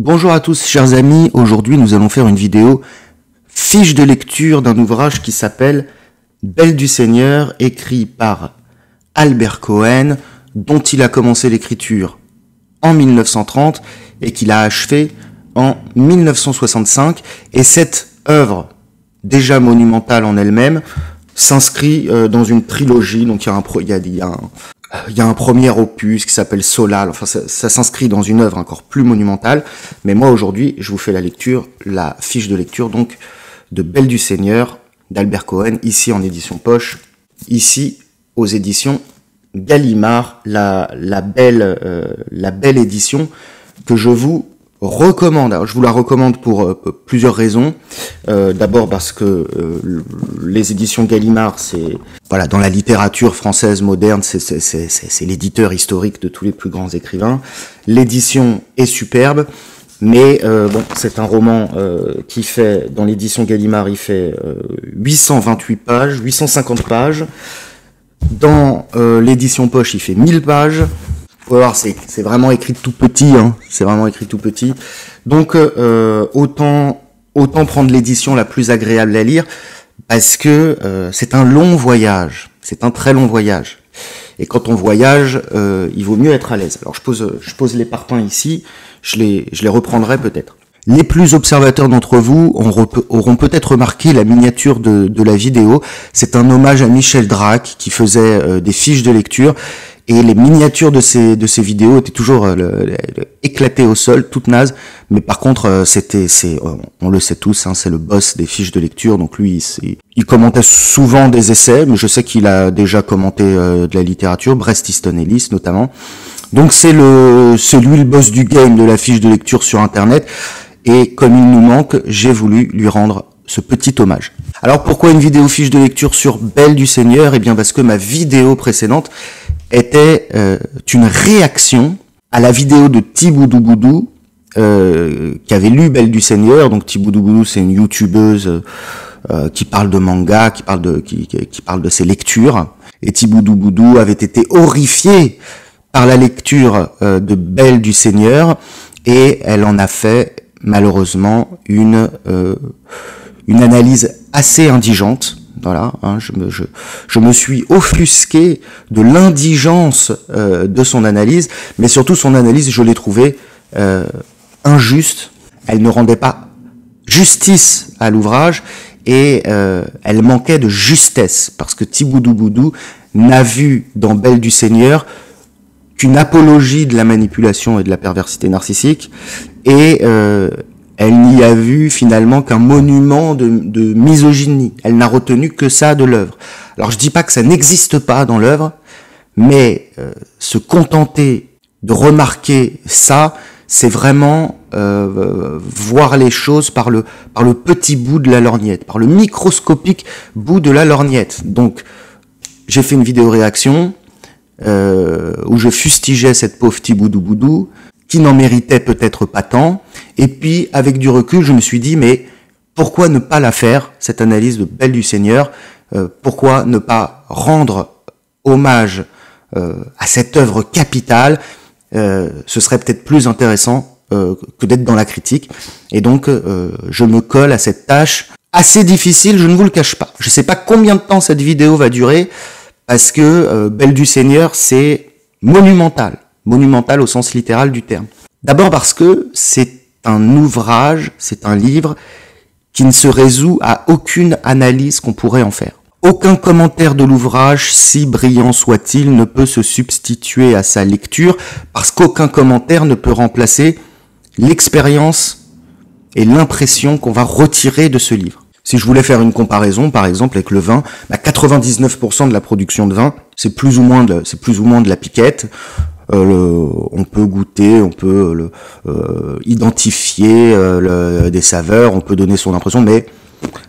Bonjour à tous chers amis, aujourd'hui nous allons faire une vidéo fiche de lecture d'un ouvrage qui s'appelle Belle du Seigneur, écrit par Albert Cohen, dont il a commencé l'écriture en 1930 et qu'il a achevé en 1965. Et cette œuvre, déjà monumentale en elle-même, s'inscrit dans une trilogie. Donc il y a un premier opus qui s'appelle Solal. Enfin, ça s'inscrit dans une œuvre encore plus monumentale. Mais moi, aujourd'hui, je vous fais la fiche de lecture, donc, de Belle du Seigneur, d'Albert Cohen, ici en édition poche, ici aux éditions Gallimard, la belle édition que je vous recommande. Alors, je vous la recommande pour plusieurs raisons. D'abord parce que les éditions Gallimard, c'est voilà, dans la littérature française moderne, c'est l'éditeur historique de tous les plus grands écrivains. L'édition est superbe, mais bon, c'est un roman qui fait, dans l'édition Gallimard, il fait 828 pages, 850 pages. Dans l'édition poche, il fait 1000 pages. Faut voir, c'est vraiment écrit tout petit, hein. C'est vraiment écrit tout petit. Donc autant prendre l'édition la plus agréable à lire, parce que c'est un long voyage. C'est un très long voyage. Et quand on voyage, il vaut mieux être à l'aise. Alors je pose les parpaings ici. Je les reprendrai peut-être. Les plus observateurs d'entre vous auront peut-être remarqué la miniature de la vidéo. C'est un hommage à Michel Drac qui faisait des fiches de lecture. Et les miniatures de ces vidéos étaient toujours éclatées au sol, toutes nazes. Mais par contre, on le sait tous, hein, c'est le boss des fiches de lecture. Donc lui, il commentait souvent des essais, mais je sais qu'il a déjà commenté de la littérature, Bret Easton Ellis notamment. Donc c'est lui le boss du game de la fiche de lecture sur Internet. Et comme il nous manque, j'ai voulu lui rendre ce petit hommage. Alors pourquoi une vidéo fiche de lecture sur Belle du Seigneur? Eh bien parce que ma vidéo précédente était une réaction à la vidéo de Thiboudou Boudou qui avait lu Belle du Seigneur. Donc Thiboudou Boudou, c'est une youtubeuse qui parle de manga, qui parle de ses lectures. Et Thiboudou Boudou avait été horrifiée par la lecture de Belle du Seigneur, et elle en a fait malheureusement une analyse assez indigente. Voilà, hein, je me suis offusqué de l'indigence de son analyse, mais surtout son analyse, je l'ai trouvée injuste. Elle ne rendait pas justice à l'ouvrage, et elle manquait de justesse, parce que Thiboudou Boudou n'a vu dans Belle du Seigneur qu'une apologie de la manipulation et de la perversité narcissique, et elle n'y a vu finalement qu'un monument de misogynie. Elle n'a retenu que ça de l'œuvre. Alors je dis pas que ça n'existe pas dans l'œuvre, mais se contenter de remarquer ça, c'est vraiment voir les choses par le petit bout de la lorgnette, par le microscopique bout de la lorgnette. Donc j'ai fait une vidéo réaction où je fustigeais cette pauvre Thiboudou Boudou, qui n'en méritait peut-être pas tant. Et puis, avec du recul, je me suis dit, mais pourquoi ne pas la faire, cette analyse de Belle du Seigneur? Pourquoi ne pas rendre hommage à cette œuvre capitale? Ce serait peut-être plus intéressant que d'être dans la critique. Et donc, je me colle à cette tâche assez difficile, je ne vous le cache pas. Je ne sais pas combien de temps cette vidéo va durer, parce que Belle du Seigneur, c'est monumental. Monumental au sens littéral du terme. D'abord parce que c'est un ouvrage, c'est un livre qui ne se résout à aucune analyse qu'on pourrait en faire. Aucun commentaire de l'ouvrage, si brillant soit-il, ne peut se substituer à sa lecture, parce qu'aucun commentaire ne peut remplacer l'expérience et l'impression qu'on va retirer de ce livre. Si je voulais faire une comparaison, par exemple, avec le vin, 99% de la production de vin, c'est plus ou moins de la piquette. On peut goûter, on peut identifier des saveurs, on peut donner son impression, mais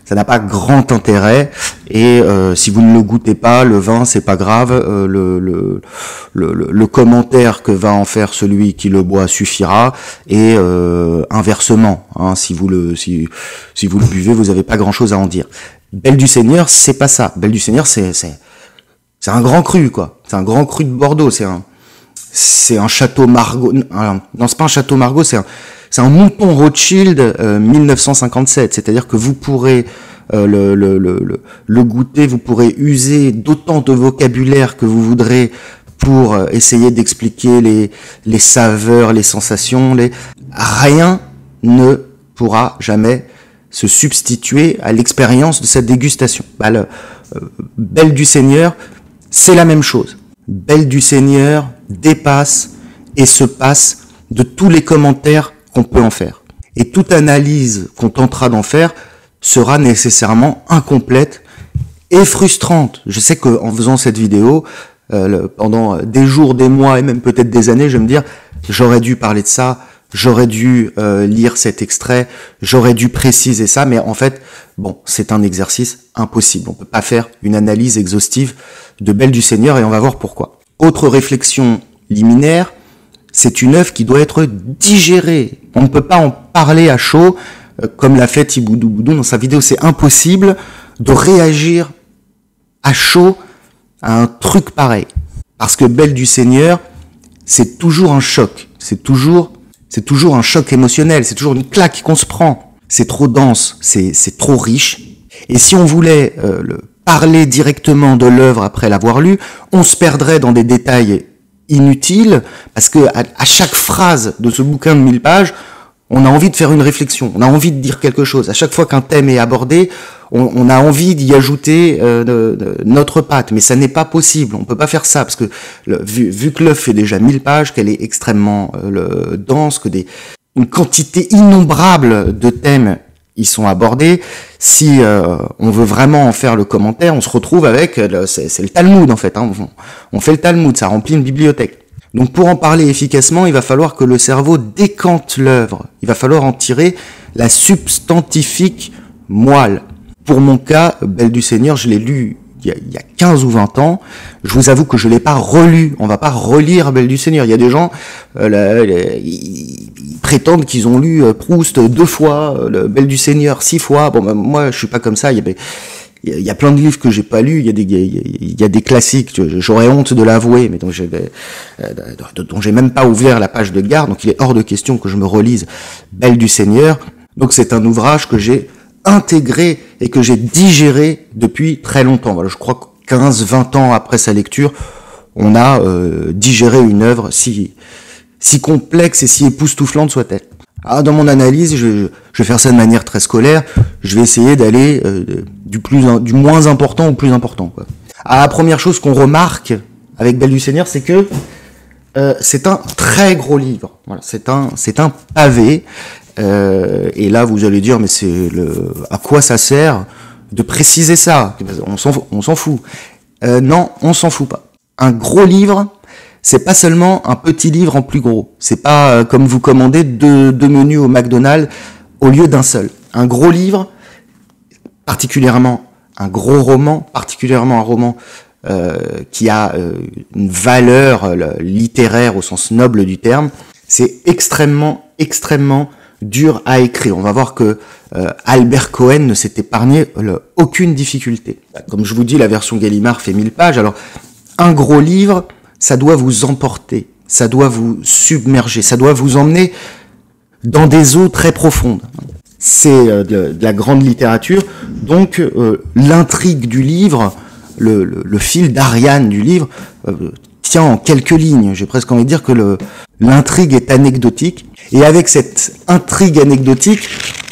ça n'a pas grand intérêt. Et si vous ne le goûtez pas, le vin, c'est pas grave. Le commentaire que va en faire celui qui le boit suffira. Et inversement, hein, si vous le buvez, vous n'avez pas grand-chose à en dire. Belle du Seigneur, c'est pas ça. Belle du Seigneur, c'est un grand cru, quoi. C'est un grand cru de Bordeaux. C'est un château Margaux. Non, c'est pas un château Margaux, c'est un mouton Rothschild 1957, c'est-à-dire que vous pourrez le goûter, vous pourrez user d'autant de vocabulaire que vous voudrez pour essayer d'expliquer les saveurs, les sensations, rien ne pourra jamais se substituer à l'expérience de cette dégustation. Belle du Seigneur, c'est la même chose. Belle du Seigneur dépasse et se passe de tous les commentaires qu'on peut en faire. Et toute analyse qu'on tentera d'en faire sera nécessairement incomplète et frustrante. Je sais qu'en faisant cette vidéo, pendant des jours, des mois et même peut-être des années, je vais me dire, j'aurais dû parler de ça, j'aurais dû lire cet extrait, j'aurais dû préciser ça, mais en fait, bon, c'est un exercice impossible. On peut pas faire une analyse exhaustive de Belle du Seigneur et on va voir pourquoi. Autre réflexion liminaire, c'est une œuvre qui doit être digérée. On ne peut pas en parler à chaud, comme l'a fait Thiboudou Boudou dans sa vidéo. C'est impossible de réagir à chaud à un truc pareil. Parce que Belle du Seigneur, c'est toujours un choc. C'est toujours un choc émotionnel. C'est toujours une claque qu'on se prend. C'est trop dense. C'est trop riche. Et si on voulait parler directement de l'œuvre après l'avoir lu, on se perdrait dans des détails inutiles, parce que à chaque phrase de ce bouquin de 1000 pages, on a envie de faire une réflexion, on a envie de dire quelque chose. À chaque fois qu'un thème est abordé, on a envie d'y ajouter notre patte, mais ça n'est pas possible, on peut pas faire ça, parce que vu que l'œuvre fait déjà 1000 pages, qu'elle est extrêmement dense, que une quantité innombrable de thèmes y sont abordés, si on veut vraiment en faire le commentaire, on se retrouve avec, c'est le Talmud en fait, hein, on fait le Talmud, ça remplit une bibliothèque. Donc pour en parler efficacement, il va falloir que le cerveau décante l'œuvre. Il va falloir en tirer la substantifique moelle. Pour mon cas, Belle du Seigneur, je l'ai lu il y a 15 ou 20 ans. Je vous avoue que je l'ai pas relu. On va pas relire Belle du Seigneur. Il y a des gens, ils prétendent qu'ils ont lu Proust 2 fois, Belle du Seigneur 6 fois. Bon, moi, je suis pas comme ça. Il y a plein de livres que j'ai pas lus, il y a des classiques, j'aurais honte de l'avouer, mais dont j'ai même pas ouvert la page de garde, donc il est hors de question que je me relise Belle du Seigneur. Donc c'est un ouvrage que j'ai intégré et que j'ai digéré depuis très longtemps. Voilà, je crois que 15-20 ans après sa lecture, on a digéré une œuvre si complexe et si époustouflante soit-elle. Ah, dans mon analyse, je vais faire ça de manière très scolaire. Je vais essayer d'aller du moins important au plus important, quoi. Ah, la première chose qu'on remarque avec Belle du Seigneur, c'est que c'est un très gros livre. Voilà, c'est un pavé. Et là, vous allez dire, mais à quoi ça sert de préciser ça? On s'en fout. Non, on s'en fout pas. Un gros livre, c'est pas seulement un petit livre en plus gros. C'est pas comme vous commandez deux menus au McDonald's au lieu d'un seul. Un gros livre, particulièrement un gros roman, particulièrement un roman qui a une valeur littéraire au sens noble du terme, c'est extrêmement dur à écrire. On va voir que Albert Cohen ne s'est épargné aucune difficulté. Comme je vous dis, la version Gallimard fait 1000 pages. Alors, un gros livre, ça doit vous emporter, ça doit vous submerger, ça doit vous emmener dans des eaux très profondes. C'est de la grande littérature, donc l'intrigue du livre, le fil d'Ariane du livre tient en quelques lignes. J'ai presque envie de dire que l'intrigue est anecdotique, et avec cette intrigue anecdotique,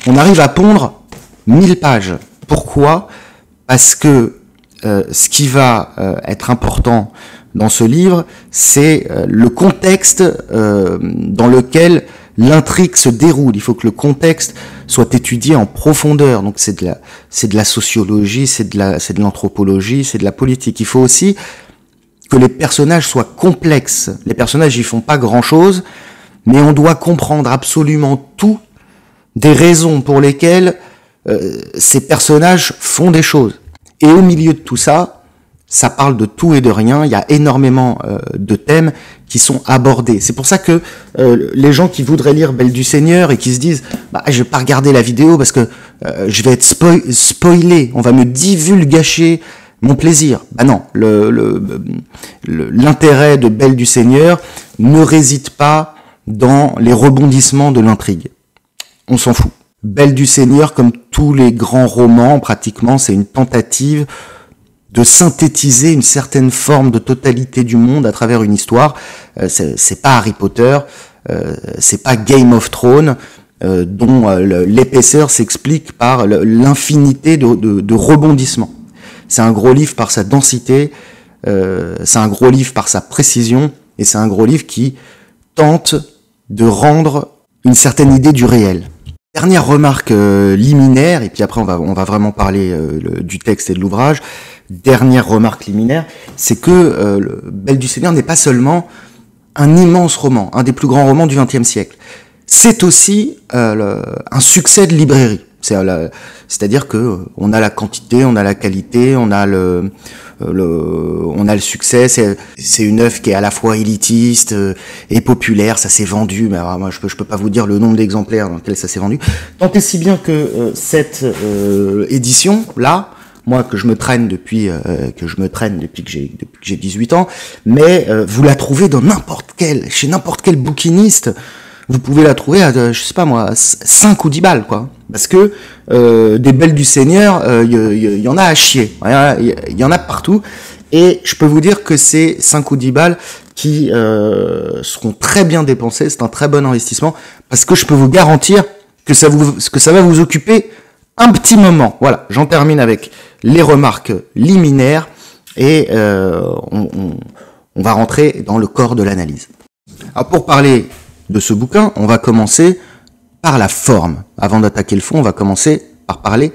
on arrive à pondre 1000 pages. Pourquoi ? Parce que ce qui va être important dans ce livre, c'est le contexte dans lequel l'intrigue se déroule. Il faut que le contexte soit étudié en profondeur. Donc c'est de la sociologie, c'est de l'anthropologie, c'est de la politique. Il faut aussi que les personnages soient complexes. Les personnages, ils font pas grand-chose, mais on doit comprendre absolument tout des raisons pour lesquelles ces personnages font des choses. Et au milieu de tout ça, ça parle de tout et de rien. Il y a énormément de thèmes qui sont abordés. C'est pour ça que les gens qui voudraient lire Belle du Seigneur et qui se disent « je vais pas regarder la vidéo parce que je vais être spoilé, on va me divulgacher mon plaisir ». Bah non, l'intérêt de Belle du Seigneur ne réside pas dans les rebondissements de l'intrigue. on s'en fout. Belle du Seigneur, comme tous les grands romans, pratiquement, c'est une tentative de synthétiser une certaine forme de totalité du monde à travers une histoire. C'est pas Harry Potter, c'est pas Game of Thrones, dont l'épaisseur s'explique par l'infinité de rebondissements. C'est un gros livre par sa densité, c'est un gros livre par sa précision, et c'est un gros livre qui tente de rendre une certaine idée du réel. Dernière remarque liminaire, et puis après on va vraiment parler du texte et de l'ouvrage. Dernière remarque liminaire, c'est que le Belle du Seigneur n'est pas seulement un immense roman, un des plus grands romans du XXe siècle. C'est aussi un succès de librairie. C'est-à-dire que on a la quantité, on a la qualité, on a le succès. C'est une œuvre qui est à la fois élitiste et populaire. Ça s'est vendu, mais alors moi je peux pas vous dire le nombre d'exemplaires dans lesquels ça s'est vendu. Tant et si bien que cette édition là, moi que je me traîne depuis que j'ai 18 ans, mais vous la trouvez dans chez n'importe quel bouquiniste. Vous pouvez la trouver à, je sais pas moi, 5 ou 10 balles, quoi. Parce que des Belles du Seigneur, y en a à chier. Il y en a partout. Et je peux vous dire que c'est 5 ou 10 balles qui seront très bien dépensées. C'est un très bon investissement. Parce que je peux vous garantir que ça va vous occuper un petit moment. Voilà, j'en termine avec les remarques liminaires. Et on va rentrer dans le corps de l'analyse. Alors pour parler de ce bouquin, on va commencer par la forme. Avant d'attaquer le fond, on va commencer par parler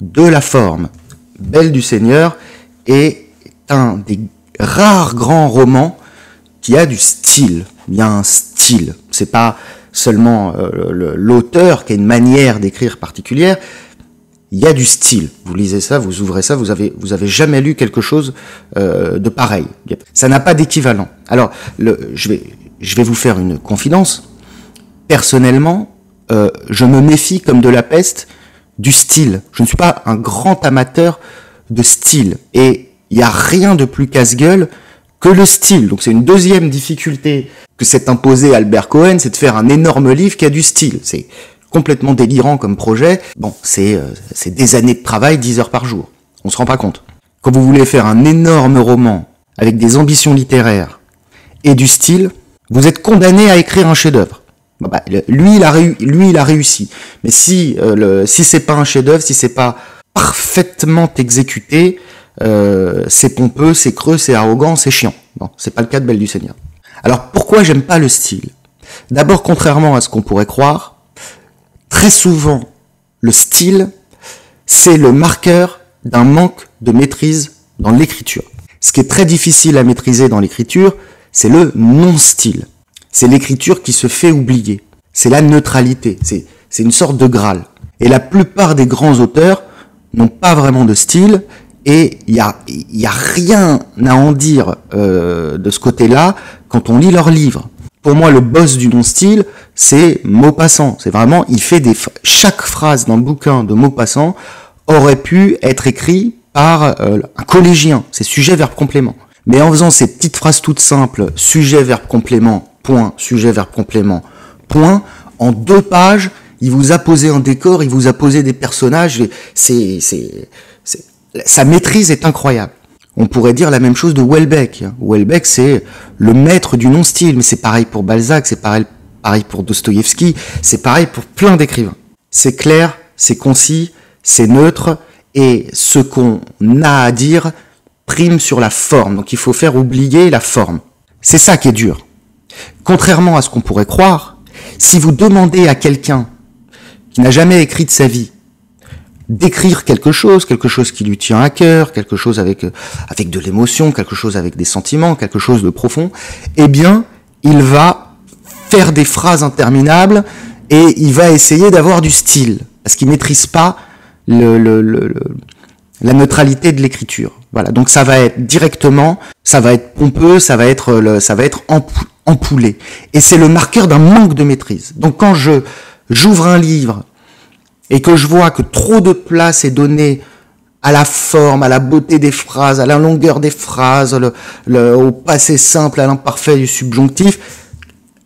de la forme. Belle du Seigneur est un des rares grands romans qui a du style. Il y a un style. C'est pas seulement l'auteur qui a une manière d'écrire particulière. Il y a du style. Vous lisez ça, vous ouvrez ça, vous avez jamais lu quelque chose de pareil. Ça n'a pas d'équivalent. Alors, je vais vous faire une confidence. Personnellement, je me méfie comme de la peste du style. Je ne suis pas un grand amateur de style. Et il n'y a rien de plus casse-gueule que le style. Donc c'est une deuxième difficulté que s'est imposée Albert Cohen, c'est de faire un énorme livre qui a du style. C'est complètement délirant comme projet. Bon, c'est des années de travail, 10 heures par jour. On se rend pas compte. Quand vous voulez faire un énorme roman avec des ambitions littéraires et du style, vous êtes condamné à écrire un chef-d'œuvre. Lui, il a réussi. Mais si c'est pas un chef-d'œuvre, si c'est pas parfaitement exécuté, c'est pompeux, c'est creux, c'est arrogant, c'est chiant. Non, c'est pas le cas de Belle du Seigneur. Alors pourquoi j'aime pas le style ? D'abord, contrairement à ce qu'on pourrait croire, très souvent, le style, c'est le marqueur d'un manque de maîtrise dans l'écriture. Ce qui est très difficile à maîtriser dans l'écriture, c'est le non-style. C'est l'écriture qui se fait oublier. C'est la neutralité. C'est une sorte de Graal. Et la plupart des grands auteurs n'ont pas vraiment de style, et il y a rien à en dire de ce côté-là quand on lit leurs livres. Pour moi, le boss du non-style, c'est Maupassant. C'est vraiment, chaque phrase dans le bouquin de Maupassant aurait pu être écrit par un collégien. C'est sujet, verbe, complément. Mais en faisant ces petites phrases toutes simples, sujet, verbe, complément, point, sujet, verbe, complément, point, en 2 pages, il vous a posé un décor, il vous a posé des personnages, sa maîtrise est incroyable. On pourrait dire la même chose de Houellebecq. Houellebecq, c'est le maître du non-style, mais c'est pareil pour Balzac, c'est pareil pour Dostoïevski, c'est pareil pour plein d'écrivains. C'est clair, c'est concis, c'est neutre, et ce qu'on a à dire prime sur la forme. Donc il faut faire oublier la forme. C'est ça qui est dur. Contrairement à ce qu'on pourrait croire, si vous demandez à quelqu'un qui n'a jamais écrit de sa vie d'écrire quelque chose qui lui tient à cœur, quelque chose avec de l'émotion, quelque chose avec des sentiments, quelque chose de profond, eh bien, il va faire des phrases interminables et il va essayer d'avoir du style, parce qu'il maîtrise pas la neutralité de l'écriture. Voilà, donc ça va être directement, ça va être pompeux, ça va être empoulé. Et c'est le marqueur d'un manque de maîtrise. Donc quand j'ouvre un livre et que je vois que trop de place est donnée à la forme, à la beauté des phrases, à la longueur des phrases, au passé simple, à l'imparfait du subjonctif,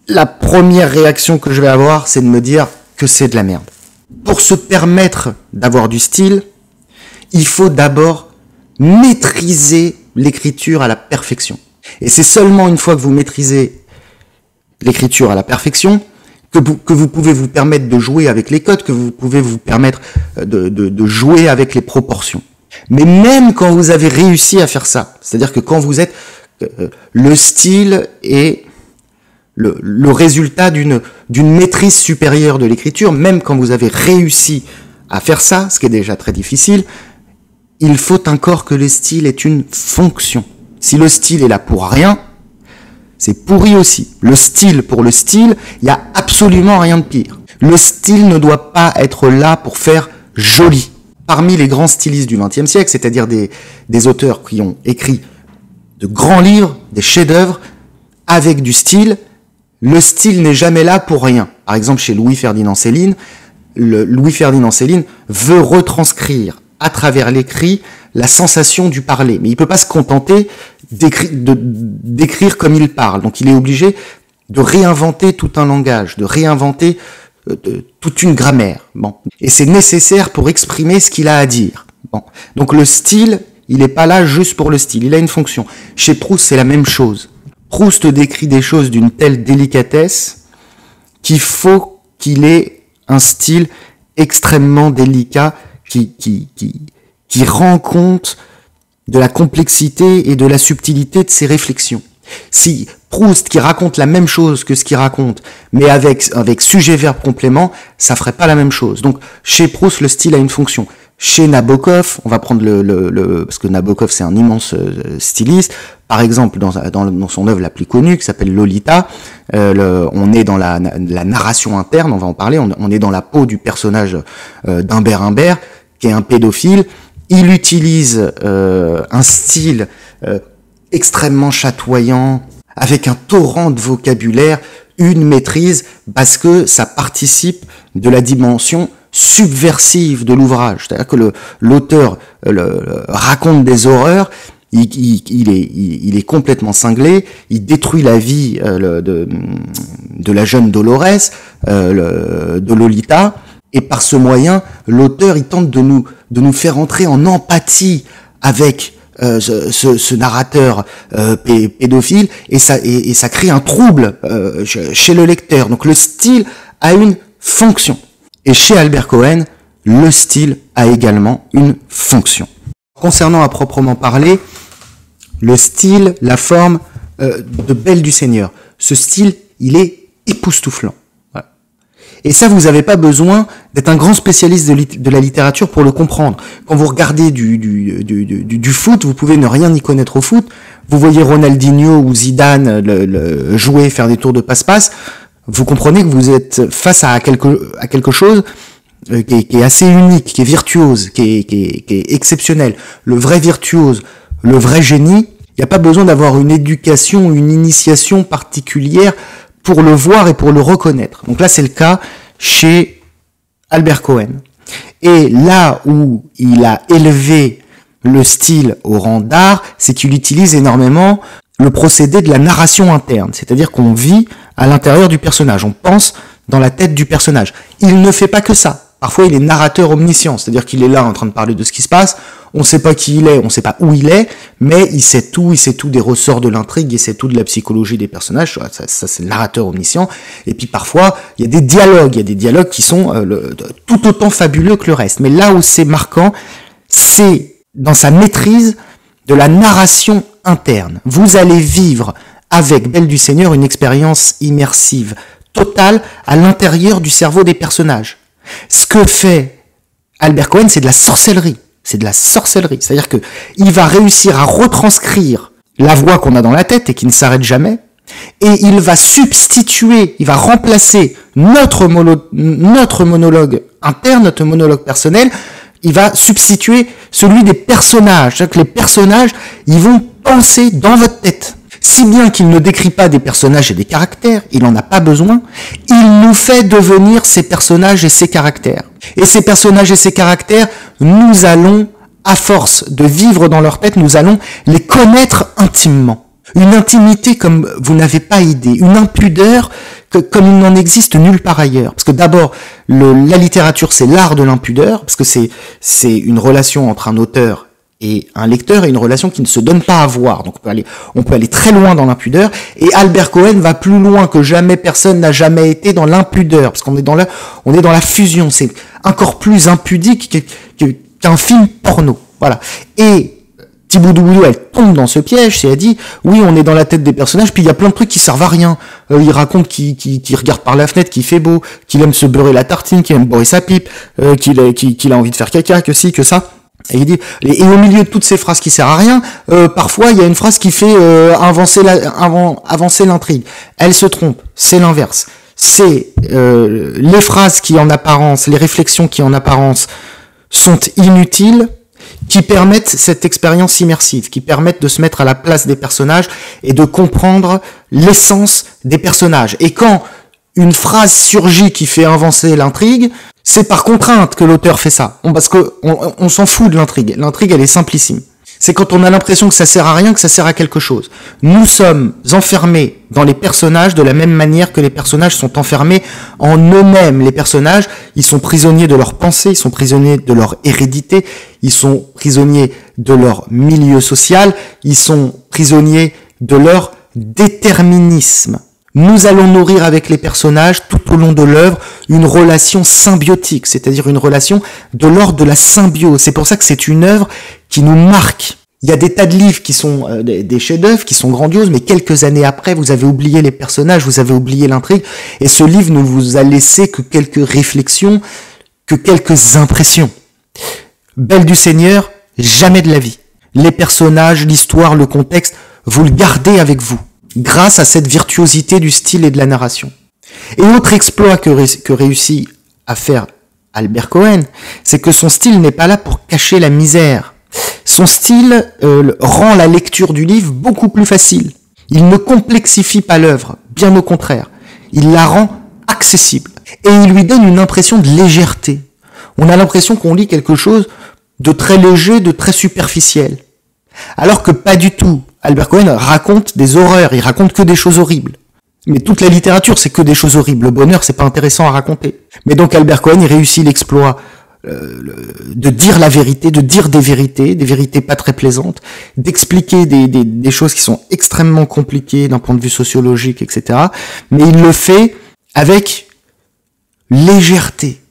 la première réaction que je vais avoir, c'est de me dire que c'est de la merde. Pour se permettre d'avoir du style, il faut d'abord maîtriser l'écriture à la perfection. Et c'est seulement une fois que vous maîtrisez l'écriture à la perfection que vous pouvez vous permettre de jouer avec les codes, que vous pouvez vous permettre de jouer avec les proportions. Mais même quand vous avez réussi à faire ça, c'est-à-dire que quand vous êtes... le style est le résultat d'une maîtrise supérieure de l'écriture, même quand vous avez réussi à faire ça, ce qui est déjà très difficile, il faut encore que le style ait une fonction. Si le style est là pour rien, c'est pourri aussi. Le style pour le style, il n'y a absolument rien de pire. Le style ne doit pas être là pour faire joli. Parmi les grands stylistes du XXe siècle, c'est-à-dire des auteurs qui ont écrit de grands livres, des chefs-d'œuvre, avec du style, le style n'est jamais là pour rien. Par exemple, chez Louis-Ferdinand Céline, Louis-Ferdinand Céline veut retranscrire à travers l'écrit la sensation du parler. Mais il peut pas se contenter d'écrire comme il parle. Donc il est obligé de réinventer tout un langage, de réinventer toute une grammaire. Bon. Et c'est nécessaire pour exprimer ce qu'il a à dire. Bon. Donc le style, il n'est pas là juste pour le style, il a une fonction. Chez Proust, c'est la même chose. Proust décrit des choses d'une telle délicatesse qu'il faut qu'il ait un style extrêmement délicat qui rend compte de la complexité et de la subtilité de ses réflexions. Si Proust qui raconte la même chose que ce qu'il raconte, mais avec sujet-verbe complément, ça ferait pas la même chose. Donc chez Proust, le style a une fonction. Chez Nabokov, on va prendre parce que Nabokov c'est un immense styliste. Par exemple, dans son œuvre la plus connue, qui s'appelle Lolita, on est dans la narration interne, on va en parler. On est dans la peau du personnage d'Humbert Humbert, qui est un pédophile. Il utilise un style extrêmement chatoyant, avec un torrent de vocabulaire, une maîtrise, parce que ça participe de la dimension subversive de l'ouvrage. C'est-à-dire que l'auteur raconte des horreurs, il est complètement cinglé, il détruit la vie de la jeune Dolores, de Lolita, et par ce moyen, l'auteur il tente de nous faire entrer en empathie avec ce narrateur pédophile, et ça crée un trouble chez le lecteur. Donc le style a une fonction. Et chez Albert Cohen, le style a également une fonction. Concernant à proprement parler, le style, la forme de Belle du Seigneur. Ce style, il est époustouflant. Voilà. Et ça, vous n'avez pas besoin d'être un grand spécialiste de la littérature pour le comprendre. Quand vous regardez du foot, vous pouvez ne rien y connaître au foot. Vous voyez Ronaldinho ou Zidane jouer, faire des tours de passe-passe. Vous comprenez que vous êtes face à quelque chose qui est assez unique, qui est virtuose, qui est exceptionnel. Le vrai virtuose, le vrai génie, il n'y a pas besoin d'avoir une éducation, une initiation particulière pour le voir et pour le reconnaître. Donc là, c'est le cas chez Albert Cohen. Et là où il a élevé le style au rang d'art, c'est qu'il utilise énormément le procédé de la narration interne. C'est-à-dire qu'on vit à l'intérieur du personnage. On pense dans la tête du personnage. Il ne fait pas que ça. Parfois, il est narrateur omniscient. C'est-à-dire qu'il est là en train de parler de ce qui se passe. On ne sait pas qui il est, on ne sait pas où il est, mais il sait tout des ressorts de l'intrigue, il sait tout de la psychologie des personnages. Ça c'est le narrateur omniscient. Et puis parfois, il y a des dialogues qui sont tout autant fabuleux que le reste. Mais là où c'est marquant, c'est dans sa maîtrise de la narration interne. Vous allez vivre avec Belle du Seigneur une expérience immersive, totale, à l'intérieur du cerveau des personnages. Ce que fait Albert Cohen, c'est de la sorcellerie. C'est de la sorcellerie. C'est-à-dire que il va réussir à retranscrire la voix qu'on a dans la tête et qui ne s'arrête jamais, et il va substituer, il va remplacer notre monologue interne, notre monologue personnel, il va substituer celui des personnages. C'est-à-dire que les personnages, ils vont penser dans votre tête. Si bien qu'il ne décrit pas des personnages et des caractères, il n'en a pas besoin, il nous fait devenir ces personnages et ces caractères. Et ces personnages et ces caractères, nous allons, à force de vivre dans leur tête, nous allons les connaître intimement. une intimité comme vous n'avez pas idée, une impudeur comme il n'en existe nulle part ailleurs. Parce que d'abord, la littérature, c'est l'art de l'impudeur, parce que c'est une relation entre un auteur et un lecteur, et une relation qui ne se donne pas à voir. Donc on peut aller très loin dans l'impudeur, et Albert Cohen va plus loin que jamais personne n'a jamais été dans l'impudeur, parce qu'on est dans la fusion, c'est encore plus impudique qu'un film porno. Voilà. Et Thiboudou, elle tombe dans ce piège, elle dit, oui, on est dans la tête des personnages, puis il y a plein de trucs qui servent à rien. Il raconte qu'il regarde par la fenêtre, qu'il fait beau, qu'il aime se beurrer la tartine, qu'il aime boire sa pipe, qu'il a envie de faire caca, que ci, que ça. Et il dit, et au milieu de toutes ces phrases qui servent à rien, parfois il y a une phrase qui fait avancer l'intrigue. Elle se trompe, c'est l'inverse. C'est les phrases qui en apparence, les réflexions qui en apparence sont inutiles, qui permettent cette expérience immersive, qui permettent de se mettre à la place des personnages et de comprendre l'essence des personnages. Et quand une phrase surgit qui fait avancer l'intrigue, c'est par contrainte que l'auteur fait ça. Parce que on s'en fout de l'intrigue. L'intrigue, elle est simplissime. C'est quand on a l'impression que ça sert à rien, que ça sert à quelque chose. Nous sommes enfermés dans les personnages de la même manière que les personnages sont enfermés en eux-mêmes. Les personnages, ils sont prisonniers de leur pensée, ils sont prisonniers de leur hérédité, ils sont prisonniers de leur milieu social, ils sont prisonniers de leur déterminisme. Nous allons nourrir avec les personnages tout au long de l'œuvre une relation symbiotique, c'est-à-dire une relation de l'ordre de la symbiose. C'est pour ça que c'est une œuvre qui nous marque. Il y a des tas de livres qui sont des chefs-d'œuvre, qui sont grandioses, mais quelques années après, vous avez oublié les personnages, vous avez oublié l'intrigue, et ce livre ne vous a laissé que quelques réflexions, que quelques impressions. Belle du Seigneur, jamais de la vie. Les personnages, l'histoire, le contexte, vous le gardez avec vous, grâce à cette virtuosité du style et de la narration. Et autre exploit que réussit à faire Albert Cohen, c'est que son style n'est pas là pour cacher la misère. Son style rend la lecture du livre beaucoup plus facile. Il ne complexifie pas l'œuvre, bien au contraire. Il la rend accessible. Et il lui donne une impression de légèreté. On a l'impression qu'on lit quelque chose de très léger, de très superficiel. Alors que pas du tout. Albert Cohen raconte des horreurs, il raconte que des choses horribles. Mais toute la littérature, c'est que des choses horribles. Le bonheur, c'est pas intéressant à raconter. Mais donc Albert Cohen, il réussit l'exploit de dire la vérité, de dire des vérités pas très plaisantes, d'expliquer des choses qui sont extrêmement compliquées d'un point de vue sociologique, etc. Mais il le fait avec légèreté.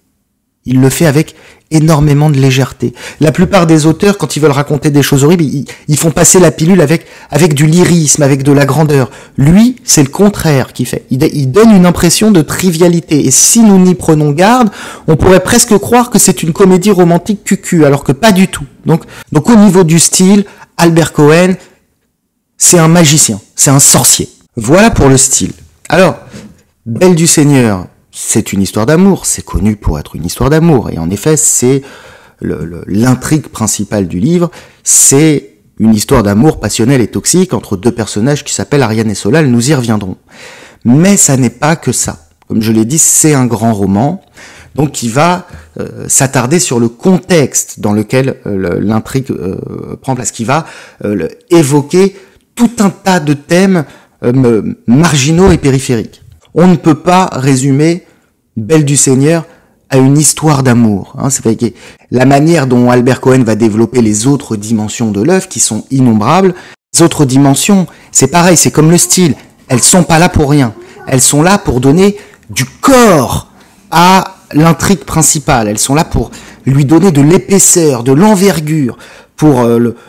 Il le fait avec énormément de légèreté. La plupart des auteurs, quand ils veulent raconter des choses horribles, ils font passer la pilule avec du lyrisme, avec de la grandeur. Lui, c'est le contraire qu'il fait. Il donne une impression de trivialité. Et si nous n'y prenons garde, on pourrait presque croire que c'est une comédie romantique cucu, alors que pas du tout. Donc au niveau du style, Albert Cohen, c'est un magicien, c'est un sorcier. Voilà pour le style. Alors, Belle du Seigneur, c'est une histoire d'amour, c'est connu pour être une histoire d'amour, et en effet, c'est l'intrigue principale du livre, c'est une histoire d'amour passionnelle et toxique entre deux personnages qui s'appellent Ariane et Solal, nous y reviendrons. Mais ça n'est pas que ça. Comme je l'ai dit, c'est un grand roman, donc qui va s'attarder sur le contexte dans lequel l'intrigue prend place, qui va évoquer tout un tas de thèmes marginaux et périphériques. On ne peut pas résumer Belle du Seigneur à une histoire d'amour. C'est la manière dont Albert Cohen va développer les autres dimensions de l'œuvre, qui sont innombrables. Les autres dimensions, c'est pareil, c'est comme le style. Elles sont pas là pour rien. Elles sont là pour donner du corps à l'intrigue principale. Elles sont là pour lui donner de l'épaisseur, de l'envergure, pour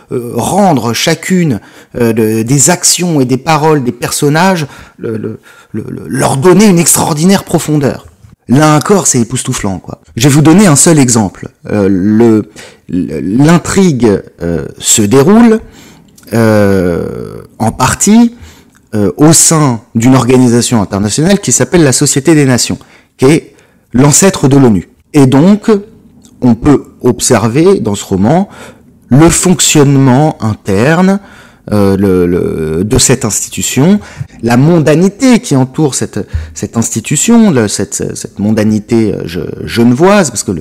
rendre chacune des actions et des paroles des personnages, leur donner une extraordinaire profondeur. Là encore, c'est époustouflant, quoi. Je vais vous donner un seul exemple. L'intrigue se déroule en partie au sein d'une organisation internationale qui s'appelle la Société des Nations, qui est l'ancêtre de l'ONU. Et donc, on peut observer dans ce roman le fonctionnement interne de cette institution, la mondanité qui entoure cette institution, cette mondanité genevoise, parce que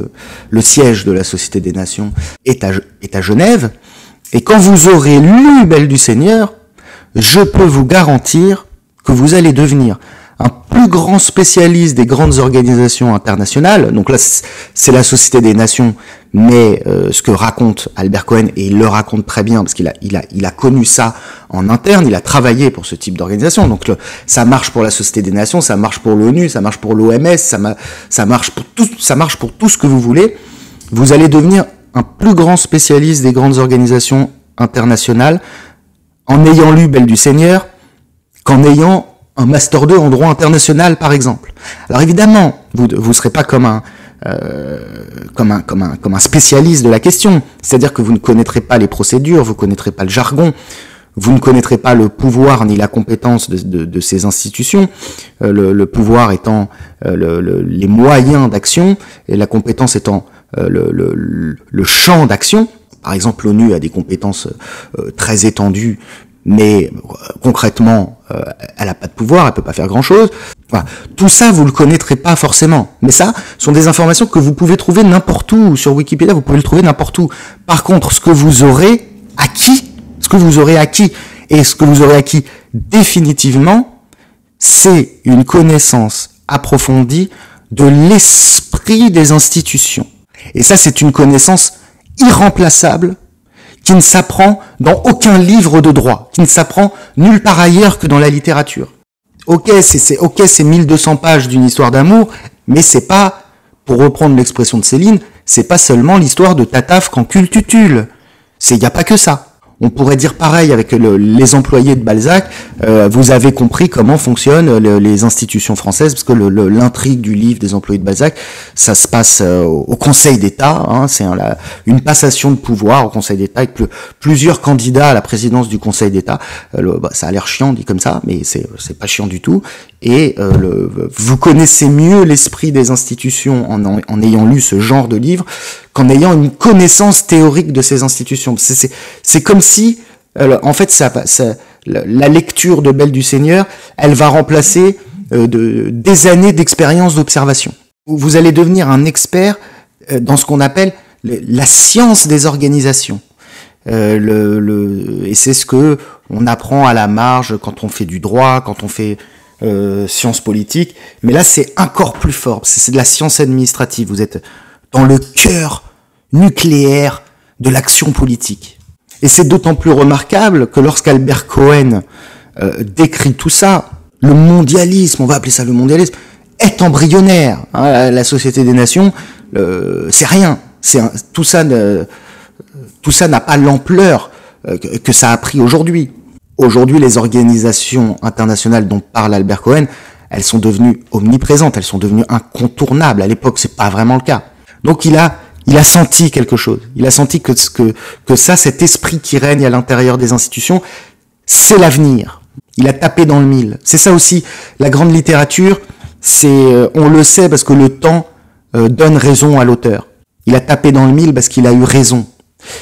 le siège de la Société des Nations est à Genève. Et quand vous aurez lu Belle du Seigneur, je peux vous garantir que vous allez devenir un plus grand spécialiste des grandes organisations internationales. Donc là, c'est la Société des Nations, mais ce que raconte Albert Cohen, et il le raconte très bien, parce qu'il a connu ça en interne, il a travaillé pour ce type d'organisation. Donc ça marche pour la Société des Nations, ça marche pour l'ONU, ça marche pour l'OMS, ça marche pour tout ce que vous voulez. Vous allez devenir un plus grand spécialiste des grandes organisations internationales en ayant lu Belle du Seigneur qu'en ayant un Master 2 en droit international, par exemple. Alors évidemment, vous serez pas comme un spécialiste de la question. C'est-à-dire que vous ne connaîtrez pas les procédures, vous ne connaîtrez pas le jargon, vous ne connaîtrez pas le pouvoir ni la compétence de ces institutions, le pouvoir étant les moyens d'action et la compétence étant le champ d'action. Par exemple, l'ONU a des compétences très étendues, mais concrètement, elle n'a pas de pouvoir, elle peut pas faire grand-chose. Voilà. Tout ça, vous le connaîtrez pas forcément. Mais ça, sont des informations que vous pouvez trouver n'importe où. Sur Wikipédia, vous pouvez le trouver n'importe où. Par contre, ce que vous aurez acquis définitivement, c'est une connaissance approfondie de l'esprit des institutions. Et ça, c'est une connaissance irremplaçable qui ne s'apprend dans aucun livre de droit, qui ne s'apprend nulle part ailleurs que dans la littérature. Ok, c'est 1200 pages d'une histoire d'amour, mais c'est pas, pour reprendre l'expression de Céline, c'est pas seulement l'histoire de Tataf qu'en cultutule. Y a pas que ça. On pourrait dire pareil avec les employés de Balzac. Vous avez compris comment fonctionnent les institutions françaises, parce que l'intrigue du livre des employés de Balzac, ça se passe au Conseil d'État. Hein, c'est une passation de pouvoir au Conseil d'État avec plusieurs candidats à la présidence du Conseil d'État. Ça a l'air chiant dit comme ça, mais c'est pas chiant du tout. Et vous connaissez mieux l'esprit des institutions en ayant lu ce genre de livre qu'en ayant une connaissance théorique de ces institutions. C'est comme si, en fait, la lecture de Belle du Seigneur, elle va remplacer des années d'expérience d'observation. Vous allez devenir un expert dans ce qu'on appelle la science des organisations. Et c'est ce que on apprend à la marge quand on fait du droit, quand on fait sciences politiques. Mais là, c'est encore plus fort. C'est de la science administrative. Vous êtes dans le cœur nucléaire de l'action politique. Et c'est d'autant plus remarquable que lorsqu'Albert Cohen décrit tout ça, le mondialisme, on va appeler ça le mondialisme, est embryonnaire. Hein, la Société des Nations, c'est rien. Tout ça n'a pas l'ampleur que ça a pris aujourd'hui. Aujourd'hui, les organisations internationales dont parle Albert Cohen, elles sont devenues omniprésentes, elles sont devenues incontournables. À l'époque, c'est pas vraiment le cas. Donc il a senti quelque chose. Il a senti que cet esprit qui règne à l'intérieur des institutions, c'est l'avenir. Il a tapé dans le mille. C'est ça aussi, la grande littérature, on le sait parce que le temps donne raison à l'auteur. Il a tapé dans le mille parce qu'il a eu raison.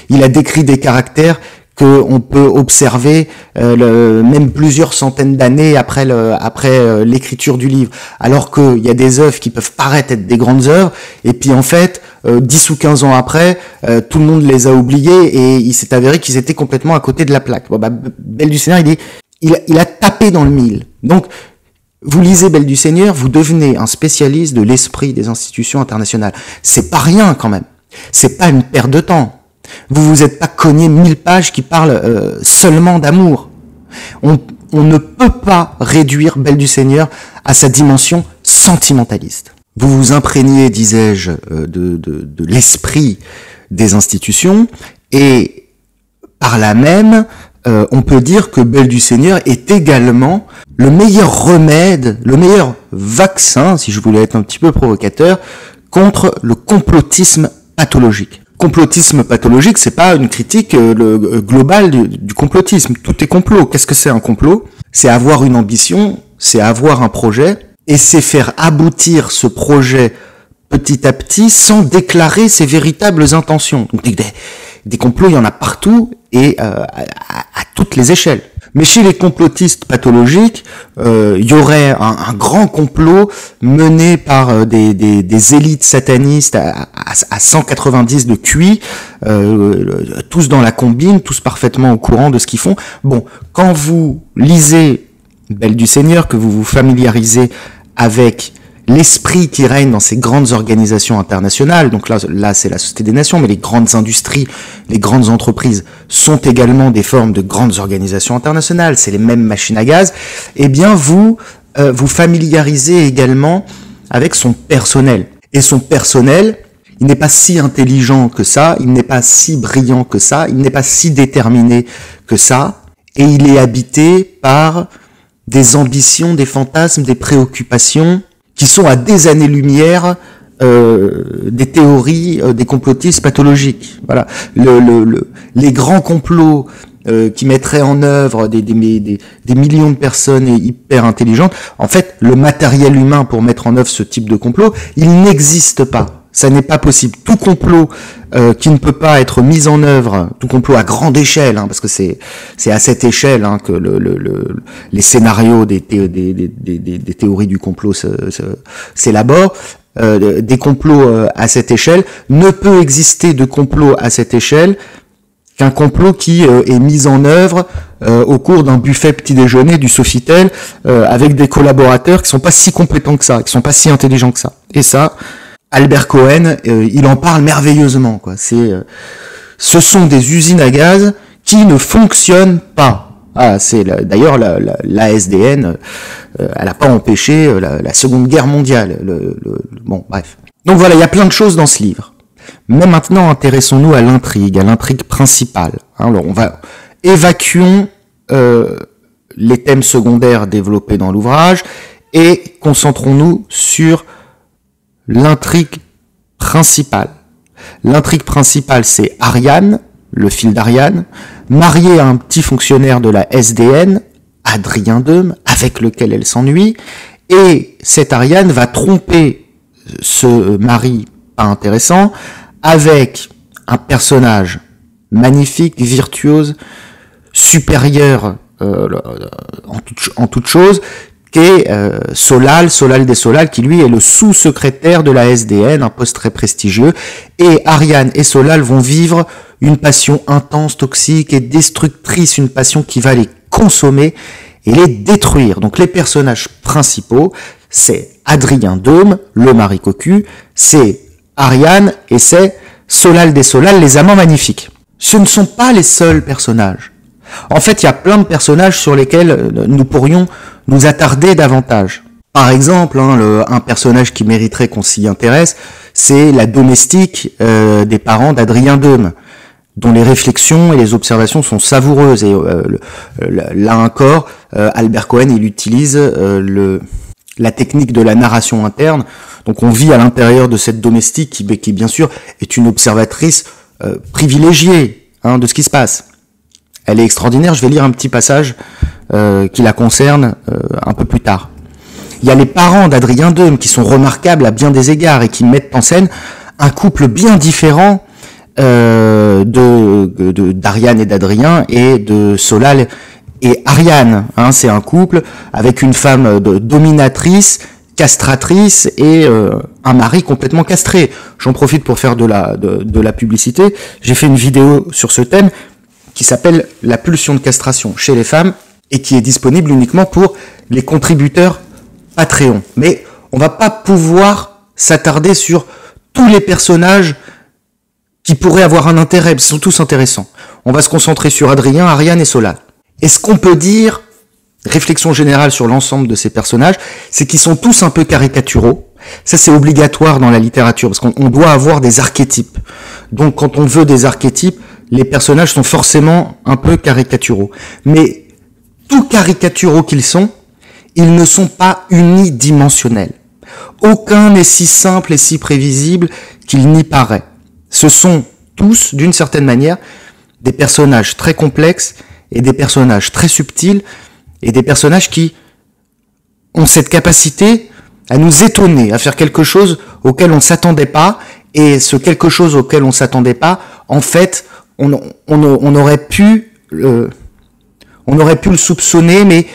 Il a décrit des caractères qu'on peut observer même plusieurs centaines d'années après l'écriture du livre, alors qu'il y a des œuvres qui peuvent paraître être des grandes œuvres, et puis en fait 10 ou 15 ans après tout le monde les a oubliés et il s'est avéré qu'ils étaient complètement à côté de la plaque. Belle du Seigneur, il a tapé dans le mille. Donc vous lisez Belle du Seigneur, vous devenez un spécialiste de l'esprit des institutions internationales. C'est pas rien quand même, c'est pas une perte de temps. Vous vous êtes pas cogné 1000 pages qui parlent seulement d'amour. On ne peut pas réduire Belle du Seigneur à sa dimension sentimentaliste. Vous vous imprégnez, disais-je, de l'esprit des institutions, et par là même, on peut dire que Belle du Seigneur est également le meilleur remède, le meilleur vaccin, si je voulais être un petit peu provocateur, contre le complotisme pathologique. Complotisme pathologique, c'est pas une critique globale du complotisme. Tout est complot. Qu'est-ce que c'est un complot? C'est avoir une ambition, c'est avoir un projet, et c'est faire aboutir ce projet petit à petit sans déclarer ses véritables intentions. Donc des complots, il y en a partout et à toutes les échelles. Mais chez les complotistes pathologiques, il y aurait un grand complot mené par des élites satanistes à 190 de QI, tous dans la combine, tous parfaitement au courant de ce qu'ils font. Bon, quand vous lisez Belle du Seigneur, que vous vous familiarisez avec l'esprit qui règne dans ces grandes organisations internationales, donc là c'est la Société des Nations, mais les grandes industries, les grandes entreprises sont également des formes de grandes organisations internationales, c'est les mêmes machines à gaz, eh bien vous vous familiarisez également avec son personnel. Et son personnel, il n'est pas si intelligent que ça, il n'est pas si brillant que ça, il n'est pas si déterminé que ça, et il est habité par des ambitions, des fantasmes, des préoccupations qui sont à des années-lumière des théories des complotistes pathologiques. Voilà, les grands complots qui mettraient en œuvre des millions de personnes hyper intelligentes. En fait, le matériel humain pour mettre en œuvre ce type de complot, il n'existe pas. Ça n'est pas possible. Tout complot qui ne peut pas être mis en œuvre, tout complot à grande échelle, parce que c'est à cette échelle que les scénarios des théories du complot s'élaborent. Des complots à cette échelle, ne peut exister de complot à cette échelle qu'un complot qui est mis en œuvre au cours d'un buffet petit déjeuner du Sofitel avec des collaborateurs qui sont pas si compétents que ça, qui sont pas si intelligents que ça. Et ça, Albert Cohen, il en parle merveilleusement, quoi. Ce sont des usines à gaz qui ne fonctionnent pas. Ah, d'ailleurs la SDN, elle a pas empêché la Seconde Guerre mondiale. Bon, bref. Donc voilà, il y a plein de choses dans ce livre. Mais maintenant, intéressons-nous à l'intrigue principale. Alors, évacuons les thèmes secondaires développés dans l'ouvrage et concentrons-nous sur l'intrigue principale. L'intrigue principale, c'est Ariane, le fil d'Ariane, mariée à un petit fonctionnaire de la SDN, Adrien Deume, avec lequel elle s'ennuie, et cette Ariane va tromper ce mari pas intéressant avec un personnage magnifique, virtuose, supérieur en toute chose, qui est Solal des Solal, qui lui est le sous-secrétaire de la SDN, un poste très prestigieux, et Ariane et Solal vont vivre une passion intense, toxique et destructrice, une passion qui va les consommer et les détruire. Donc les personnages principaux, c'est Adrien Deume, le mari cocu, c'est Ariane et c'est Solal des Solal, les amants magnifiques. Ce ne sont pas les seuls personnages. En fait, il y a plein de personnages sur lesquels nous pourrions nous attarder davantage. Par exemple, un personnage qui mériterait qu'on s'y intéresse, c'est la domestique des parents d'Adrien Deume, dont les réflexions et les observations sont savoureuses. Et là encore, Albert Cohen, il utilise la technique de la narration interne. Donc on vit à l'intérieur de cette domestique qui bien sûr est une observatrice privilégiée de ce qui se passe. Elle est extraordinaire, je vais lire un petit passage qui la concerne un peu plus tard. Il y a les parents d'Adrien Deume qui sont remarquables à bien des égards et qui mettent en scène un couple bien différent d'Ariane et d'Adrien et de Solal et Ariane. C'est un couple avec une femme dominatrice, castratrice et un mari complètement castré. J'en profite pour faire de la publicité. J'ai fait une vidéo sur ce thème qui s'appelle « La pulsion de castration chez les femmes » et qui est disponible uniquement pour les contributeurs Patreon. Mais on va pas pouvoir s'attarder sur tous les personnages qui pourraient avoir un intérêt, ils sont tous intéressants. On va se concentrer sur Adrien, Ariane et Solal. Et ce qu'on peut dire, réflexion générale sur l'ensemble de ces personnages, c'est qu'ils sont tous un peu caricaturaux. Ça, c'est obligatoire dans la littérature, parce qu'on doit avoir des archétypes. Donc, quand on veut des archétypes, les personnages sont forcément un peu caricaturaux. Mais, tout caricaturaux qu'ils sont, ils ne sont pas unidimensionnels. Aucun n'est si simple et si prévisible qu'il n'y paraît. Ce sont tous, d'une certaine manière, des personnages très complexes et des personnages très subtils et des personnages qui ont cette capacité à nous étonner, à faire quelque chose auquel on ne s'attendait pas, et ce quelque chose auquel on ne s'attendait pas, en fait, on aurait pu On aurait pu le soupçonner, mais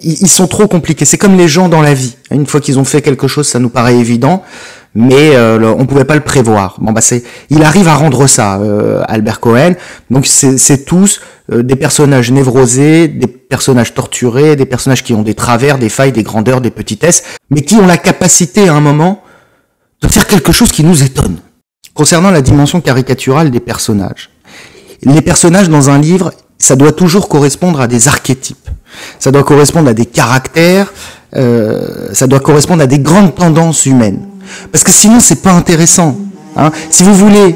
ils sont trop compliqués. C'est comme les gens dans la vie. Une fois qu'ils ont fait quelque chose, ça nous paraît évident, mais on pouvait pas le prévoir. Bon bah il arrive à rendre ça, Albert Cohen. Donc c'est tous des personnages névrosés, des personnages torturés, des personnages qui ont des travers, des failles, des grandeurs, des petitesses, mais qui ont la capacité à un moment de faire quelque chose qui nous étonne. Concernant la dimension caricaturale des personnages, les personnages dans un livre, ça doit toujours correspondre à des archétypes, ça doit correspondre à des caractères, ça doit correspondre à des grandes tendances humaines. Parce que sinon, c'est pas intéressant. Hein. Si vous voulez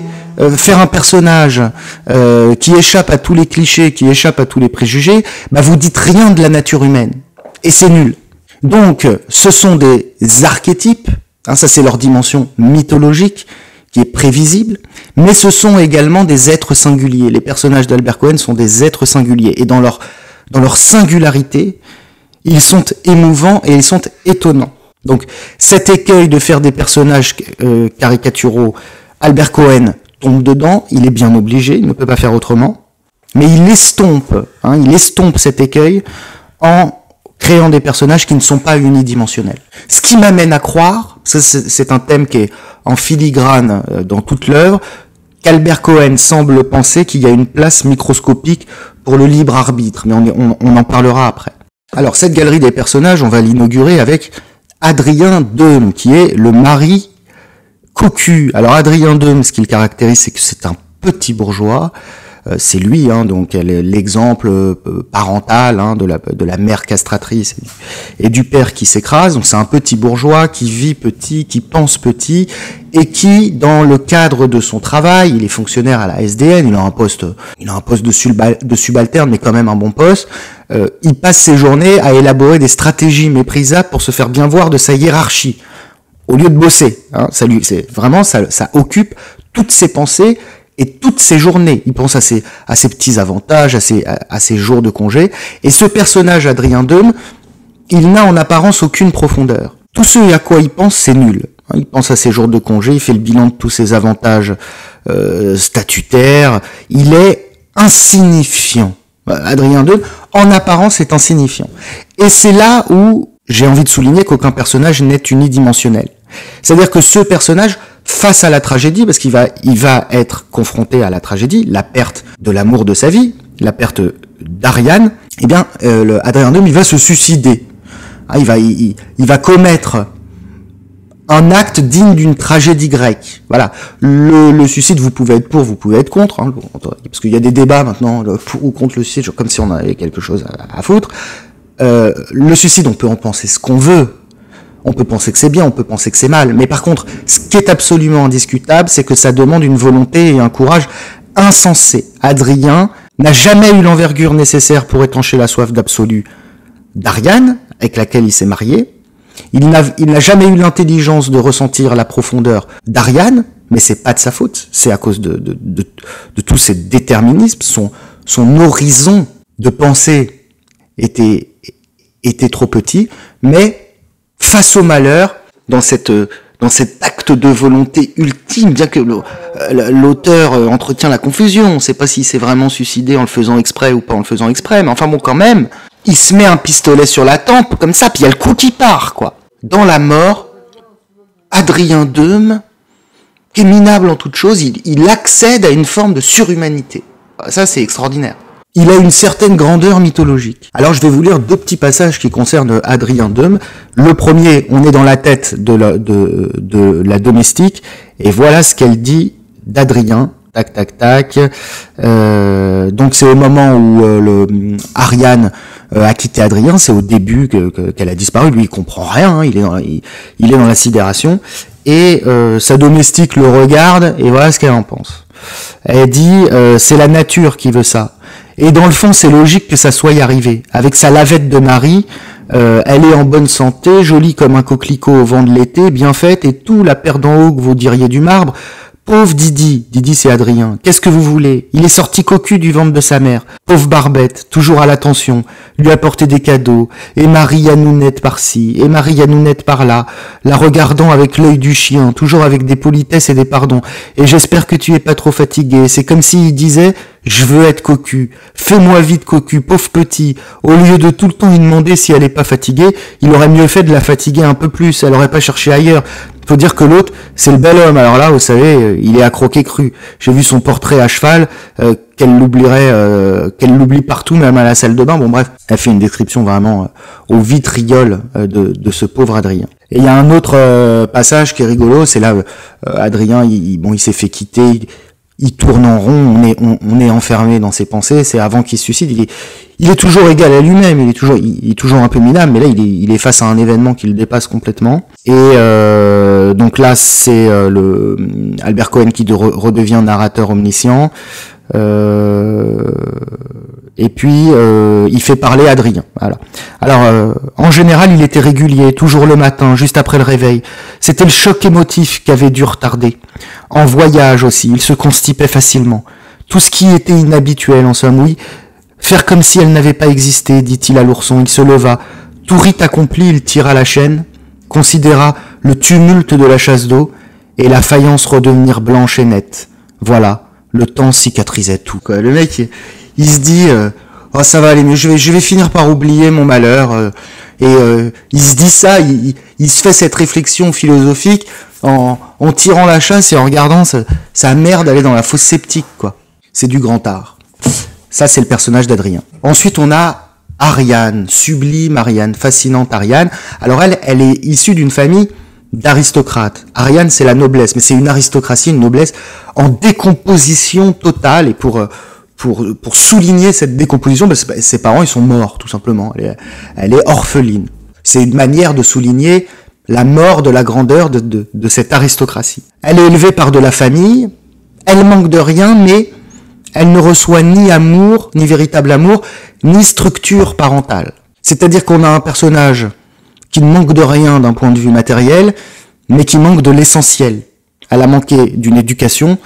faire un personnage qui échappe à tous les clichés, qui échappe à tous les préjugés, bah vous dites rien de la nature humaine. Et c'est nul. Donc, ce sont des archétypes, hein, ça c'est leur dimension mythologique, qui est prévisible, mais ce sont également des êtres singuliers. Les personnages d'Albert Cohen sont des êtres singuliers, et dans leur singularité, ils sont émouvants et ils sont étonnants. Donc cet écueil de faire des personnages caricaturaux, Albert Cohen tombe dedans, il est bien obligé, il ne peut pas faire autrement, mais il estompe cet écueil en créant des personnages qui ne sont pas unidimensionnels. Ce qui m'amène à croire, c'est un thème qui est en filigrane dans toute l'œuvre, qu'Albert Cohen semble penser qu'il y a une place microscopique pour le libre arbitre, mais on en parlera après. Alors cette galerie des personnages, on va l'inaugurer avec Adrien Deume, qui est le mari cocu. Alors Adrien Deume, ce qui le caractérise, c'est que c'est un petit bourgeois. C'est lui, hein, donc l'exemple parental, hein, de la mère castratrice et du père qui s'écrase. Donc c'est un petit bourgeois qui vit petit, qui pense petit, et qui, dans le cadre de son travail, il est fonctionnaire à la SDN, il a un poste de subalterne, mais quand même un bon poste. Il passe ses journées à élaborer des stratégies méprisables pour se faire bien voir de sa hiérarchie, au lieu de bosser. Hein, ça occupe toutes ses pensées et toutes ses journées. Il pense à ses petits avantages, à ses jours de congé. Et ce personnage, Adrien Deume, il n'a en apparence aucune profondeur. Tout ce à quoi il pense, c'est nul. Il pense à ses jours de congé, il fait le bilan de tous ses avantages statutaires. Il est insignifiant. Adrien Deume, en apparence, est insignifiant. Et c'est là où j'ai envie de souligner qu'aucun personnage n'est unidimensionnel. C'est-à-dire que ce personnage, face à la tragédie, parce qu'il va être confronté à la tragédie, la perte de l'amour de sa vie, la perte d'Ariane, eh bien, Adrien Deume, il va se suicider. Il va commettre un acte digne d'une tragédie grecque. Voilà. Le suicide, vous pouvez être pour, vous pouvez être contre, hein, parce qu'il y a des débats maintenant, pour ou contre le suicide, comme si on avait quelque chose à foutre. Le suicide, on peut en penser ce qu'on veut. On peut penser que c'est bien, on peut penser que c'est mal. Mais par contre, ce qui est absolument indiscutable, c'est que ça demande une volonté et un courage insensé. Adrien n'a jamais eu l'envergure nécessaire pour étancher la soif d'absolu d'Ariane, avec laquelle il s'est marié. Il n'a jamais eu l'intelligence de ressentir la profondeur d'Ariane, mais c'est pas de sa faute. C'est à cause de tous ces déterminismes. Son horizon de pensée était trop petit, mais face au malheur, dans cet acte de volonté ultime, bien que l'auteur entretient la confusion, on ne sait pas s'il s'est vraiment suicidé en le faisant exprès ou pas en le faisant exprès, mais enfin bon, quand même, il se met un pistolet sur la tempe, comme ça, puis il y a le coup qui part, quoi. Dans la mort, Adrien Deume, qui est minable en toute chose, il accède à une forme de surhumanité. Ça, c'est extraordinaire. Il a une certaine grandeur mythologique. Alors je vais vous lire deux petits passages qui concernent Adrien Deume. Le premier, on est dans la tête de la domestique, et voilà ce qu'elle dit d'Adrien. Tac, tac, tac. Donc c'est au moment où Ariane a quitté Adrien, c'est au début qu'elle a disparu. Lui, il comprend rien, hein, il est dans la sidération. Et sa domestique le regarde, et voilà ce qu'elle en pense. Elle dit, c'est la nature qui veut ça. Et dans le fond, c'est logique que ça soit y arrivé. Avec sa lavette de mari, elle est en bonne santé, jolie comme un coquelicot au vent de l'été, bien faite, et tout la paire d'en haut que vous diriez du marbre, Pauvre Didi, Didi c'est Adrien, qu'est-ce que vous voulez? Il est sorti cocu du ventre de sa mère. Pauvre Barbette, toujours à l'attention, lui apporter des cadeaux, et Marie-Anounette par-ci, et Marie-Anounette par-là, la regardant avec l'œil du chien, toujours avec des politesses et des pardons. Et j'espère que tu es pas trop fatigué. C'est comme s'il disait, je veux être cocu, fais-moi vite cocu, pauvre petit. Au lieu de tout le temps lui demander si elle est pas fatiguée, il aurait mieux fait de la fatiguer un peu plus, elle aurait pas cherché ailleurs. Faut dire que l'autre, c'est le bel homme. Alors là, vous savez, il est à croquer cru. J'ai vu son portrait à cheval, qu'elle l'oublie partout, même à la salle de bain. Bon bref, elle fait une description vraiment au vitriol de ce pauvre Adrien. Et il y a un autre passage qui est rigolo, c'est là, Adrien, il s'est fait quitter, il tourne en rond, on est enfermé dans ses pensées, c'est avant qu'il se suicide, il est toujours égal à lui-même, il est toujours un peu minable, mais là il est face à un événement qui le dépasse complètement. Et donc là c'est le Albert Cohen qui redevient narrateur omniscient. Et puis il fait parler Adrien. Voilà. Alors en général il était régulier, toujours le matin, juste après le réveil. C'était le choc émotif qui avait dû retarder. En voyage aussi, il se constipait facilement. Tout ce qui était inhabituel en somme, oui. Faire comme si elle n'avait pas existé, dit-il à l'ourson. Il se leva. Tout rite accompli, il tira la chaîne, considéra le tumulte de la chasse d'eau et la faïence redevenir blanche et nette. Voilà. Le temps cicatrisait tout, quoi. Le mec, il se dit, oh, ça va aller mieux, je vais finir par oublier mon malheur, il se dit ça, il se fait cette réflexion philosophique en tirant la chasse et en regardant sa mère aller dans la fosse septique, quoi. C'est du grand art. Ça, c'est le personnage d'Adrien. Ensuite, on a Ariane, sublime Ariane, fascinante Ariane. Alors elle est issue d'une famille d'aristocrates. Ariane, c'est la noblesse, mais c'est une aristocratie, une noblesse en décomposition totale. Et pour souligner cette décomposition, ses parents, ils sont morts, tout simplement. Elle est orpheline. C'est une manière de souligner la mort de la grandeur de cette aristocratie. Elle est élevée par de la famille, elle manque de rien, mais elle ne reçoit ni amour, ni véritable amour, ni structure parentale. C'est-à-dire qu'on a un personnage qui ne manque de rien d'un point de vue matériel, mais qui manque de l'essentiel. Elle a manqué d'une éducation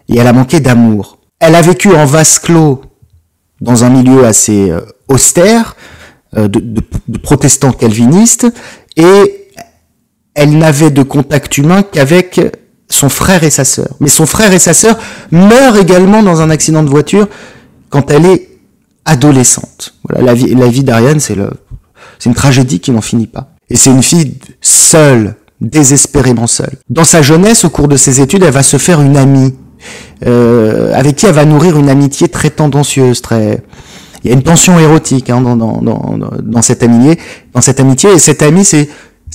et elle a manqué d'amour. Elle a vécu en vase clos dans un milieu assez austère, de protestants calvinistes, et elle n'avait de contact humain qu'avec son frère et sa sœur. Mais son frère et sa sœur meurent également dans un accident de voiture quand elle est adolescente. Voilà, la vie d'Ariane, c'est une tragédie qui n'en finit pas. Et c'est une fille seule, désespérément seule. Dans sa jeunesse, au cours de ses études, elle va se faire une amie, avec qui elle va nourrir une amitié très tendancieuse, il y a une tension érotique dans cette amitié. Et cette amie, c'est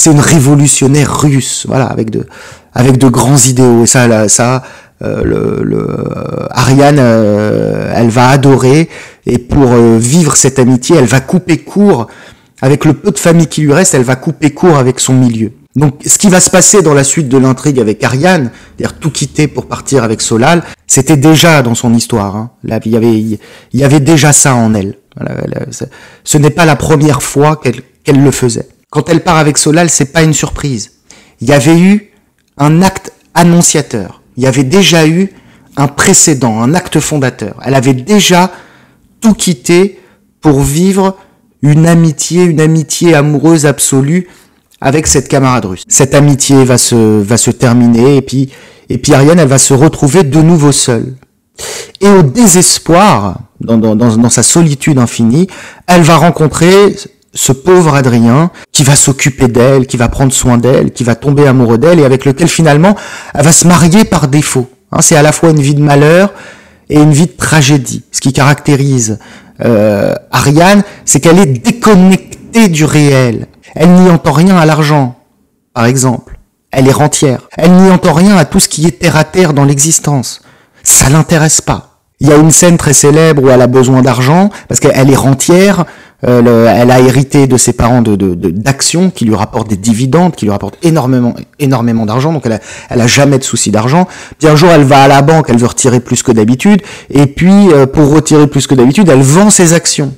une révolutionnaire russe, voilà, avec de grands idéaux. Et ça, Ariane, elle va adorer. Et pour vivre cette amitié, elle va couper court. Avec le peu de famille qui lui reste, elle va couper court avec son milieu. Donc, ce qui va se passer dans la suite de l'intrigue avec Ariane, c'est-à-dire tout quitter pour partir avec Solal, c'était déjà dans son histoire. Hein. Là, il y avait déjà ça en elle. Ce n'est pas la première fois qu'elle le faisait. Quand elle part avec Solal, c'est pas une surprise. Il y avait eu un acte annonciateur. Il y avait déjà eu un précédent, un acte fondateur. Elle avait déjà tout quitté pour vivre une amitié amoureuse absolue avec cette camarade russe. Cette amitié va se terminer et puis Ariane, elle va se retrouver de nouveau seule. Et au désespoir, dans sa solitude infinie, elle va rencontrer ce pauvre Adrien qui va s'occuper d'elle, qui va prendre soin d'elle, qui va tomber amoureux d'elle et avec lequel finalement elle va se marier par défaut. Hein, c'est à la fois une vie de malheur et une vie de tragédie. Ce qui caractérise Ariane, c'est qu'elle est déconnectée du réel. Elle n'y entend rien à l'argent, par exemple. Elle est rentière. Elle n'y entend rien à tout ce qui est terre à terre dans l'existence. Ça l'intéresse pas. Il y a une scène très célèbre où elle a besoin d'argent, parce qu'elle est rentière, elle a hérité de ses parents d'actions qui lui rapportent des dividendes, qui lui rapportent énormément d'argent, donc elle a jamais de souci d'argent. Puis un jour, elle va à la banque, elle veut retirer plus que d'habitude, et puis pour retirer plus que d'habitude, elle vend ses actions.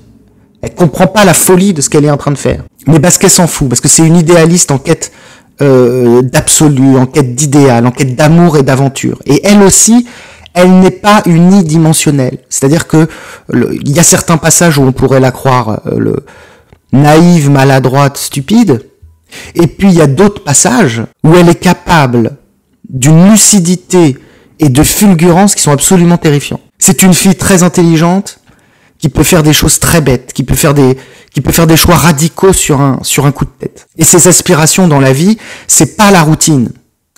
Elle comprend pas la folie de ce qu'elle est en train de faire. Mais parce qu'elle s'en fout, parce que c'est une idéaliste en quête d'absolu, en quête d'idéal, en quête d'amour et d'aventure. Et elle aussi, elle n'est pas unidimensionnelle. C'est-à-dire que il y a certains passages où on pourrait la croire naïve, maladroite, stupide, et puis il y a d'autres passages où elle est capable d'une lucidité et de fulgurance qui sont absolument terrifiants. C'est une fille très intelligente qui peut faire des choses très bêtes, qui peut faire des choix radicaux sur un coup de tête. Et ses aspirations dans la vie, c'est pas la routine.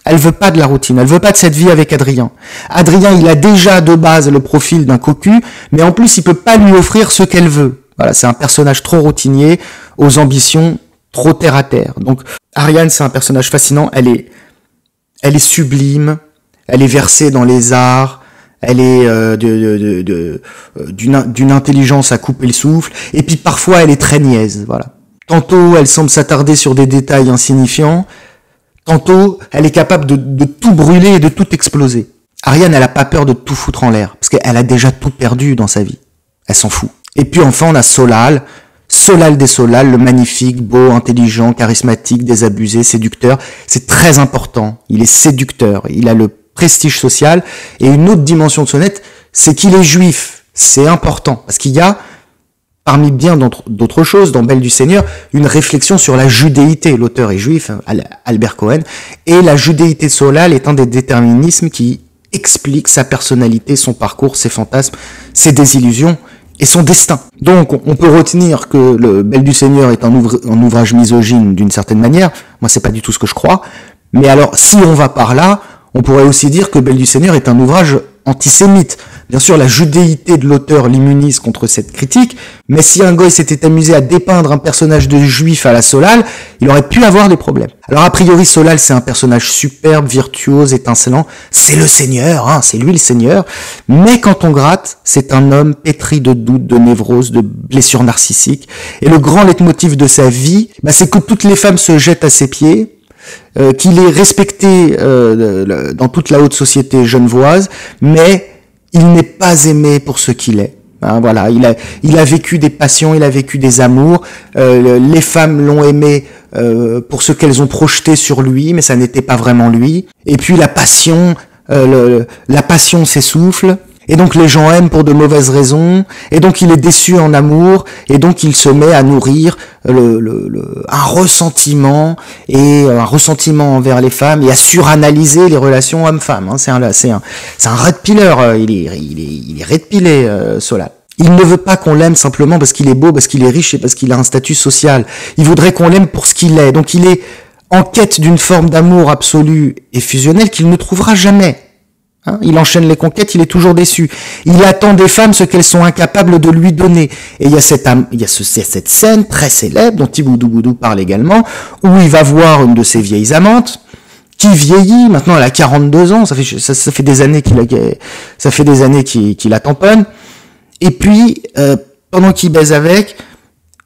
Elle veut pas de la routine, elle veut pas de cette vie avec Adrien. Adrien, il a déjà de base le profil d'un cocu, mais en plus, il peut pas lui offrir ce qu'elle veut. Voilà, c'est un personnage trop routinier, aux ambitions trop terre à terre. Donc, Ariane, c'est un personnage fascinant, elle est sublime, elle est versée dans les arts, elle est d'une intelligence à couper le souffle, et puis parfois elle est très niaise, voilà. Tantôt elle semble s'attarder sur des détails insignifiants, tantôt elle est capable de tout brûler et de tout exploser. Ariane, elle a pas peur de tout foutre en l'air, parce qu'elle a déjà tout perdu dans sa vie. Elle s'en fout. Et puis enfin on a Solal des Solal, le magnifique, beau, intelligent, charismatique, désabusé, séducteur. C'est très important. Il est séducteur. Il a le prestige social. Et une autre dimension de Sonnette, c'est qu'il est juif. C'est important. Parce qu'il y a, parmi bien d'autres choses, dans Belle du Seigneur, une réflexion sur la judéité. L'auteur est juif, Albert Cohen. Et la judéité de Solal est un des déterminismes qui explique sa personnalité, son parcours, ses fantasmes, ses désillusions et son destin. Donc, on peut retenir que le Belle du Seigneur est un ouvrage misogyne d'une certaine manière. Moi, c'est pas du tout ce que je crois. Mais alors, si on va par là, on pourrait aussi dire que Belle du Seigneur est un ouvrage antisémite. Bien sûr, la judéité de l'auteur l'immunise contre cette critique, mais si un goy s'était amusé à dépeindre un personnage de juif à la Solal, il aurait pu avoir des problèmes. Alors a priori, Solal, c'est un personnage superbe, virtuose, étincelant, c'est le Seigneur, hein, c'est lui le Seigneur, mais quand on gratte, c'est un homme pétri de doutes, de névroses, de blessures narcissiques, et le grand leitmotiv de sa vie, c'est que toutes les femmes se jettent à ses pieds, qu'il est respecté dans toute la haute société genevoise, mais il n'est pas aimé pour ce qu'il est. Hein, voilà, il a vécu des passions, il a vécu des amours. Les femmes l'ont aimé pour ce qu'elles ont projeté sur lui, mais ça n'était pas vraiment lui. Et puis la passion s'essouffle. Et donc les gens aiment pour de mauvaises raisons, et donc il est déçu en amour, et donc il se met à nourrir un ressentiment envers les femmes, et à suranalyser les relations hommes-femmes. Hein. C'est un red piller, il est red pillé, Solal. Il ne veut pas qu'on l'aime simplement parce qu'il est beau, parce qu'il est riche et parce qu'il a un statut social. Il voudrait qu'on l'aime pour ce qu'il est. Donc il est en quête d'une forme d'amour absolu et fusionnel qu'il ne trouvera jamais. Hein, il enchaîne les conquêtes, il est toujours déçu. Il attend des femmes ce qu'elles sont incapables de lui donner. Et il y a cette scène très célèbre dont Thiboudou Boudou parle également, où il va voir une de ses vieilles amantes qui vieillit. Maintenant, elle a 42 ans. Ça fait des années qu'il la tamponne. Et puis, pendant qu'il baise avec,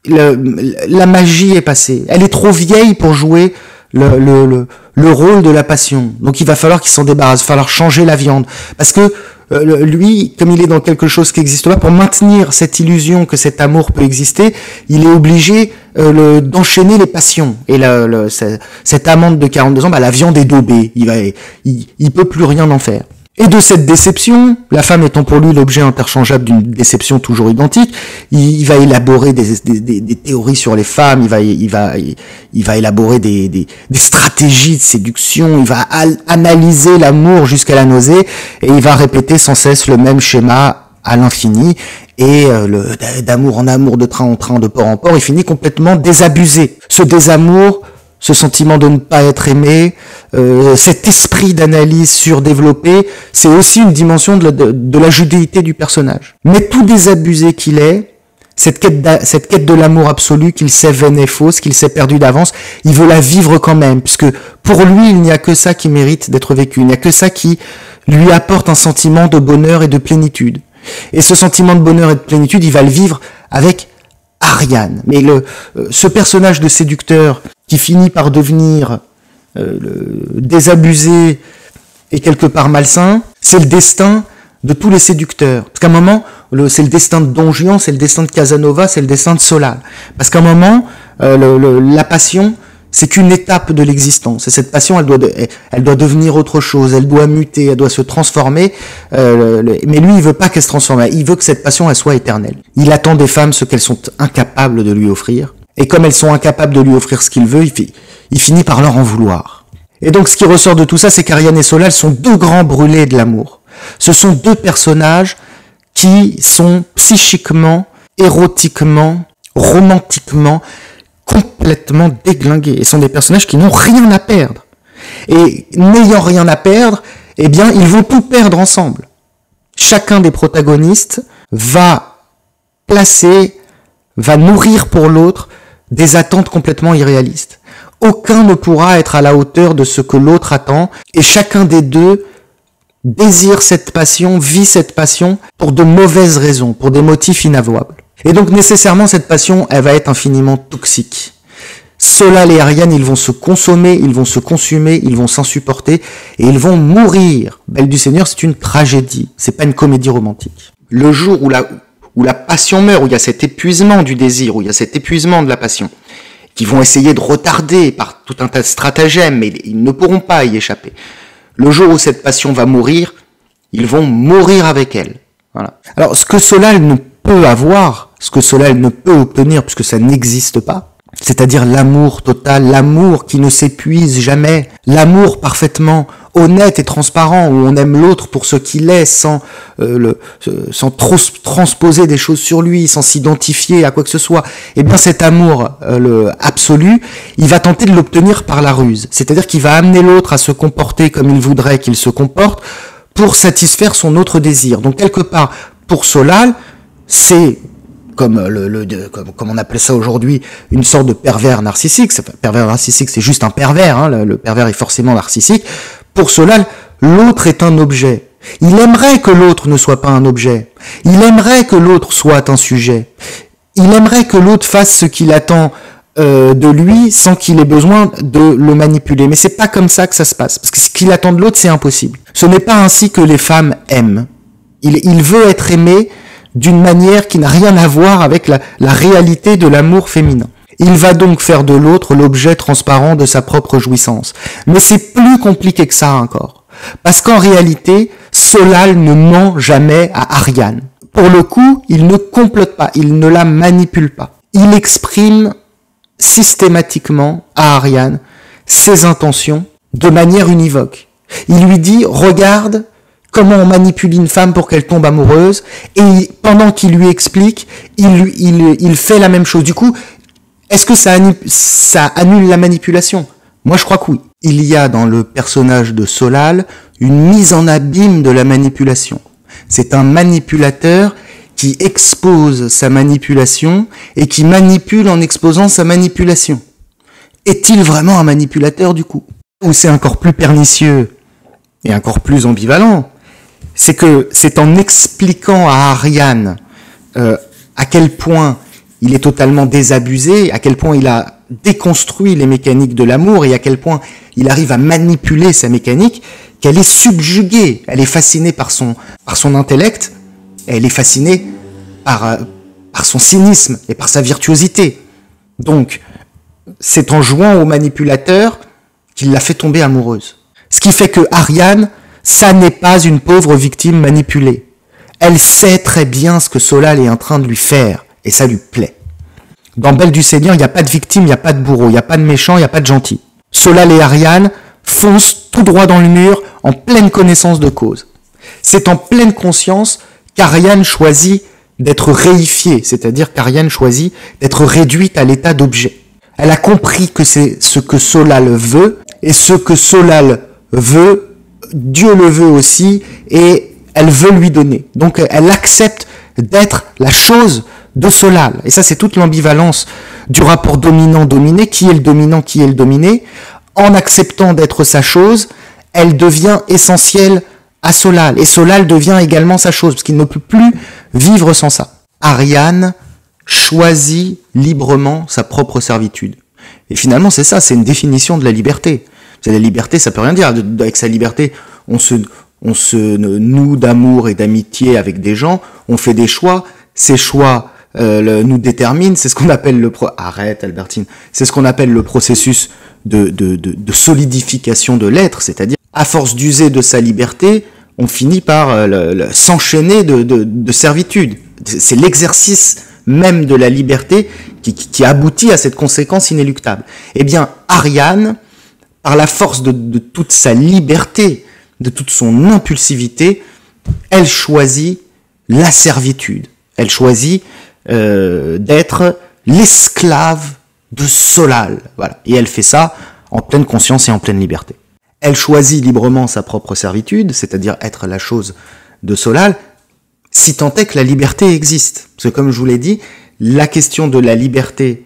la magie est passée. Elle est trop vieille pour jouer le rôle de la passion. Donc il va falloir qu'il s'en débarrasse, il va falloir changer la viande. Parce que lui, comme il est dans quelque chose qui n'existe pas, pour maintenir cette illusion que cet amour peut exister, il est obligé d'enchaîner les passions. Et cette amante de 42 ans, la viande est daubée. Il peut plus rien en faire. Et de cette déception, la femme étant pour lui l'objet interchangeable d'une déception toujours identique, il va élaborer des théories sur les femmes, il va élaborer des stratégies de séduction, il va analyser l'amour jusqu'à la nausée, et il va répéter sans cesse le même schéma à l'infini, et d'amour en amour, de train en train, de port en port, il finit complètement désabusé. Ce désamour, ce sentiment de ne pas être aimé, cet esprit d'analyse surdéveloppé, c'est aussi une dimension de la judéité du personnage. Mais tout désabusé qu'il est, cette quête de l'amour absolu qu'il sait vaine et fausse, qu'il sait perdu d'avance, il veut la vivre quand même, puisque pour lui, il n'y a que ça qui mérite d'être vécu, il n'y a que ça qui lui apporte un sentiment de bonheur et de plénitude. Et ce sentiment de bonheur et de plénitude, il va le vivre avec Ariane. Mais ce personnage de séducteur qui finit par devenir désabusé et quelque part malsain, c'est le destin de tous les séducteurs. Parce qu'à un moment, c'est le destin de Don Juan, c'est le destin de Casanova, c'est le destin de Solal. Parce qu'à un moment, la passion, c'est qu'une étape de l'existence. Et cette passion, elle doit devenir autre chose, elle doit muter, elle doit se transformer. Mais lui, il veut pas qu'elle se transforme. Il veut que cette passion, elle soit éternelle. Il attend des femmes ce qu'elles sont incapables de lui offrir. Et comme elles sont incapables de lui offrir ce qu'il veut, il finit par leur en vouloir. Et donc, ce qui ressort de tout ça, c'est qu'Ariane et Solal sont deux grands brûlés de l'amour. Ce sont deux personnages qui sont psychiquement, érotiquement, romantiquement, complètement déglingués. Et sont des personnages qui n'ont rien à perdre. Et n'ayant rien à perdre, eh bien, ils vont tout perdre ensemble. Chacun des protagonistes va nourrir pour l'autre des attentes complètement irréalistes. Aucun ne pourra être à la hauteur de ce que l'autre attend, et chacun des deux désire cette passion, vit cette passion pour de mauvaises raisons, pour des motifs inavouables. Et donc nécessairement cette passion, elle va être infiniment toxique. Solal et Ariane, ils vont se consommer, ils vont se consumer, ils vont s'insupporter, et ils vont mourir. Belle du Seigneur, c'est une tragédie, c'est pas une comédie romantique. Le jour où la passion meurt, où il y a cet épuisement du désir, où il y a cet épuisement de la passion, qui vont essayer de retarder par tout un tas de stratagèmes, mais ils ne pourront pas y échapper. Le jour où cette passion va mourir, ils vont mourir avec elle. Voilà. Alors, ce que Solal ne peut avoir, ce que Solal ne peut obtenir, puisque ça n'existe pas, c'est-à-dire l'amour total, l'amour qui ne s'épuise jamais, l'amour parfaitement honnête et transparent, où on aime l'autre pour ce qu'il est, sans trop transposer des choses sur lui, sans s'identifier à quoi que ce soit. Eh bien, cet amour absolu, il va tenter de l'obtenir par la ruse. C'est-à-dire qu'il va amener l'autre à se comporter comme il voudrait qu'il se comporte pour satisfaire son autre désir. Donc, quelque part, pour Solal, c'est comme on appelle ça aujourd'hui, une sorte de pervers narcissique. Pervers narcissique, c'est juste un pervers, hein, le pervers est forcément narcissique. Pour Solal, l'autre est un objet. Il aimerait que l'autre ne soit pas un objet. Il aimerait que l'autre soit un sujet. Il aimerait que l'autre fasse ce qu'il attend de lui sans qu'il ait besoin de le manipuler. Mais c'est pas comme ça que ça se passe. Parce que ce qu'il attend de l'autre, c'est impossible. Ce n'est pas ainsi que les femmes aiment. Il veut être aimé d'une manière qui n'a rien à voir avec la réalité de l'amour féminin. Il va donc faire de l'autre l'objet transparent de sa propre jouissance. Mais c'est plus compliqué que ça encore. Parce qu'en réalité, Solal ne ment jamais à Ariane. Pour le coup, il ne complote pas, il ne la manipule pas. Il exprime systématiquement à Ariane ses intentions de manière univoque. Il lui dit, regarde comment on manipule une femme pour qu'elle tombe amoureuse, et pendant qu'il lui explique, il fait la même chose. Du coup, est-ce que ça annule la manipulation? Moi, je crois que oui. Il y a dans le personnage de Solal une mise en abîme de la manipulation. C'est un manipulateur qui expose sa manipulation et qui manipule en exposant sa manipulation. Est-il vraiment un manipulateur du coup? Ou c'est encore plus pernicieux et encore plus ambivalent? C'est que c'est en expliquant à Ariane à quel point il est totalement désabusé, à quel point il a déconstruit les mécaniques de l'amour et à quel point il arrive à manipuler sa mécanique, qu'elle est subjuguée, elle est fascinée par son intellect, elle est fascinée par son cynisme et par sa virtuosité. Donc, c'est en jouant au manipulateur qu'il l'a fait tomber amoureuse. Ce qui fait que Ariane, ça n'est pas une pauvre victime manipulée. Elle sait très bien ce que Solal est en train de lui faire, et ça lui plaît. Dans Belle du Seigneur, il n'y a pas de victime, il n'y a pas de bourreau, il n'y a pas de méchant, il n'y a pas de gentil. Solal et Ariane foncent tout droit dans le mur, en pleine connaissance de cause. C'est en pleine conscience qu'Ariane choisit d'être réifiée, c'est-à-dire qu'Ariane choisit d'être réduite à l'état d'objet. Elle a compris que c'est ce que Solal veut, et ce que Solal veut, Dieu le veut aussi, et elle veut lui donner. Donc elle accepte d'être la chose de Solal. Et ça, c'est toute l'ambivalence du rapport dominant-dominé. Qui est le dominant, qui est le dominé? En acceptant d'être sa chose, elle devient essentielle à Solal. Et Solal devient également sa chose, parce qu'il ne peut plus vivre sans ça. Ariane choisit librement sa propre servitude. Et finalement, c'est ça, c'est une définition de la liberté. C'est la liberté, ça peut rien dire. Avec sa liberté, on se noue d'amour et d'amitié avec des gens, on fait des choix, ces choix nous déterminent, c'est ce qu'on appelle Arrête Albertine, c'est ce qu'on appelle le processus de solidification de l'être, c'est-à-dire à force d'user de sa liberté, on finit par s'enchaîner de servitude. C'est l'exercice même de la liberté qui aboutit à cette conséquence inéluctable. Eh bien, Ariane, par la force de toute sa liberté, de toute son impulsivité, elle choisit la servitude. Elle choisit d'être l'esclave de Solal. Voilà. Et elle fait ça en pleine conscience et en pleine liberté. Elle choisit librement sa propre servitude, c'est-à-dire être la chose de Solal, si tant est que la liberté existe. Parce que comme je vous l'ai dit, la question de la liberté,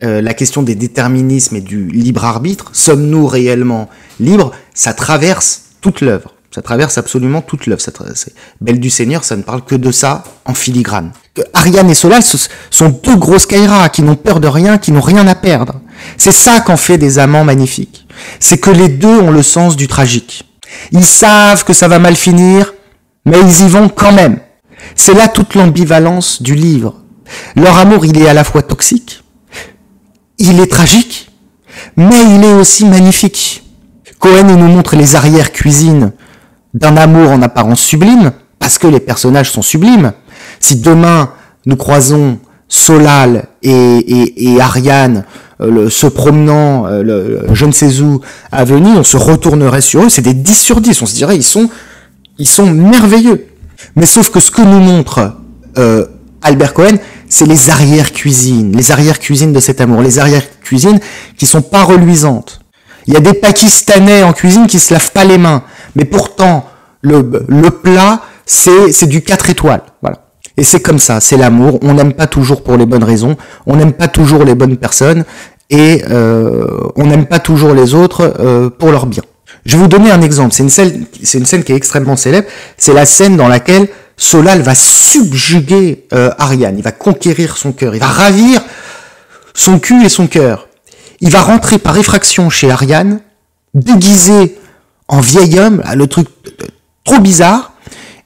la question des déterminismes et du libre arbitre, sommes-nous réellement libres, ça traverse toute l'œuvre. Ça traverse absolument toute l'œuvre. Belle du Seigneur, ça ne parle que de ça en filigrane. Ariane et Solal, ce sont deux grosses Kairas qui n'ont peur de rien, qui n'ont rien à perdre. C'est ça qu'en fait des amants magnifiques. C'est que les deux ont le sens du tragique. Ils savent que ça va mal finir, mais ils y vont quand même. C'est là toute l'ambivalence du livre. Leur amour, il est à la fois toxique, il est tragique, mais il est aussi magnifique. Cohen, il nous montre les arrière-cuisines d'un amour en apparence sublime, parce que les personnages sont sublimes. Si demain, nous croisons Solal et Ariane se promenant je ne sais où à Venise, on se retournerait sur eux, c'est des 10 sur 10, on se dirait ils sont merveilleux. Mais sauf que ce que nous montre Albert Cohen, c'est les arrière-cuisines de cet amour, les arrière-cuisines qui sont pas reluisantes. Il y a des Pakistanais en cuisine qui se lavent pas les mains, mais pourtant le plat c'est du 4 étoiles, voilà. Et c'est comme ça, c'est l'amour. On n'aime pas toujours pour les bonnes raisons, on n'aime pas toujours les bonnes personnes, et on n'aime pas toujours les autres pour leur bien. Je vais vous donner un exemple. C'est une scène qui est extrêmement célèbre. C'est la scène dans laquelle Solal va subjuguer Ariane. Il va conquérir son cœur. Il va ravir son cul et son cœur. Il va rentrer par effraction chez Ariane, déguisé en vieil homme, le truc trop bizarre.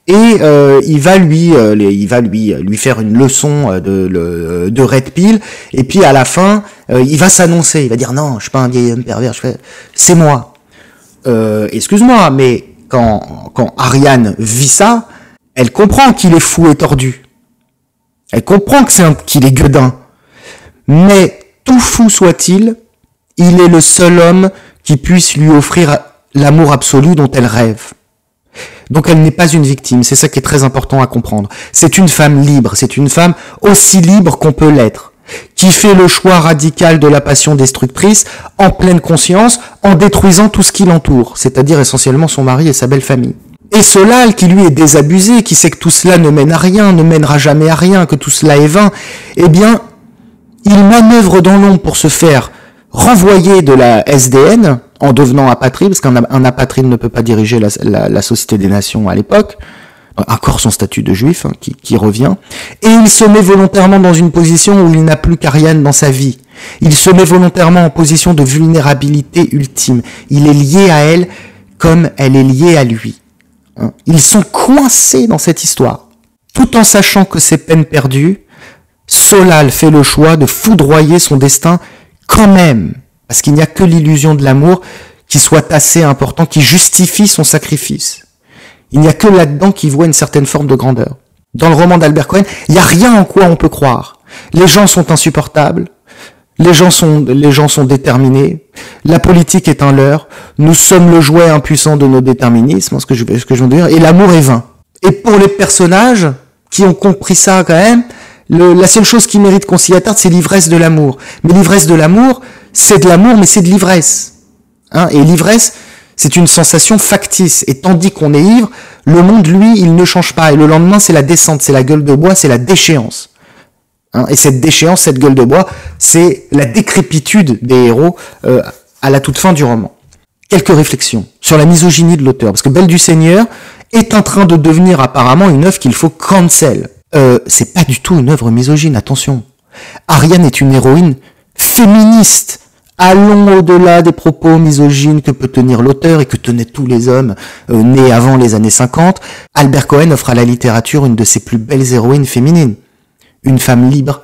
Et il va lui faire une leçon de Red Pill, et puis à la fin il va s'annoncer, il va dire non, je suis pas un vieil homme pervers, c'est moi. Excuse-moi, mais quand Ariane vit ça, elle comprend qu'il est fou et tordu, elle comprend qu'il est gueudin, mais tout fou soit-il, il est le seul homme qui puisse lui offrir l'amour absolu dont elle rêve. Donc elle n'est pas une victime, c'est ça qui est très important à comprendre. C'est une femme libre, c'est une femme aussi libre qu'on peut l'être, qui fait le choix radical de la passion destructrice en pleine conscience, en détruisant tout ce qui l'entoure, c'est-à-dire essentiellement son mari et sa belle famille. Et Solal, qui lui est désabusé, qui sait que tout cela ne mène à rien, ne mènera jamais à rien, que tout cela est vain, eh bien, il manœuvre dans l'ombre pour se faire renvoyer de la SDN, en devenant apatride, parce qu'un apatride ne peut pas diriger la Société des Nations à l'époque, encore son statut de juif qui revient, et il se met volontairement dans une position où il n'a plus qu'Ariane dans sa vie. Il se met volontairement en position de vulnérabilité ultime. Il est lié à elle comme elle est liée à lui. Ils sont coincés dans cette histoire. Tout en sachant que c'est peine perdue, Solal fait le choix de foudroyer son destin quand même. Parce qu'il n'y a que l'illusion de l'amour qui soit assez important, qui justifie son sacrifice. Il n'y a que là-dedans qui voit une certaine forme de grandeur. Dans le roman d'Albert Cohen, il n'y a rien en quoi on peut croire. Les gens sont insupportables, les gens sont déterminés, la politique est un leurre, nous sommes le jouet impuissant de nos déterminismes, ce que je viens de dire, et l'amour est vain. Et pour les personnages qui ont compris ça quand même, la seule chose qui mérite qu'on s'y attarde, c'est l'ivresse de l'amour. Mais l'ivresse de l'amour, c'est de l'amour, mais c'est de l'ivresse. Et l'ivresse, c'est une sensation factice. Et tandis qu'on est ivre, le monde, lui, il ne change pas. Et le lendemain, c'est la descente, c'est la gueule de bois, c'est la déchéance. Et cette déchéance, cette gueule de bois, c'est la décrépitude des héros à la toute fin du roman. Quelques réflexions sur la misogynie de l'auteur. Parce que Belle du Seigneur est en train de devenir apparemment une œuvre qu'il faut cancel. C'est pas du tout une œuvre misogyne, attention. Ariane est une héroïne féministe. Allons au-delà des propos misogynes que peut tenir l'auteur et que tenaient tous les hommes nés avant les années 50. Albert Cohen offre à la littérature une de ses plus belles héroïnes féminines. Une femme libre,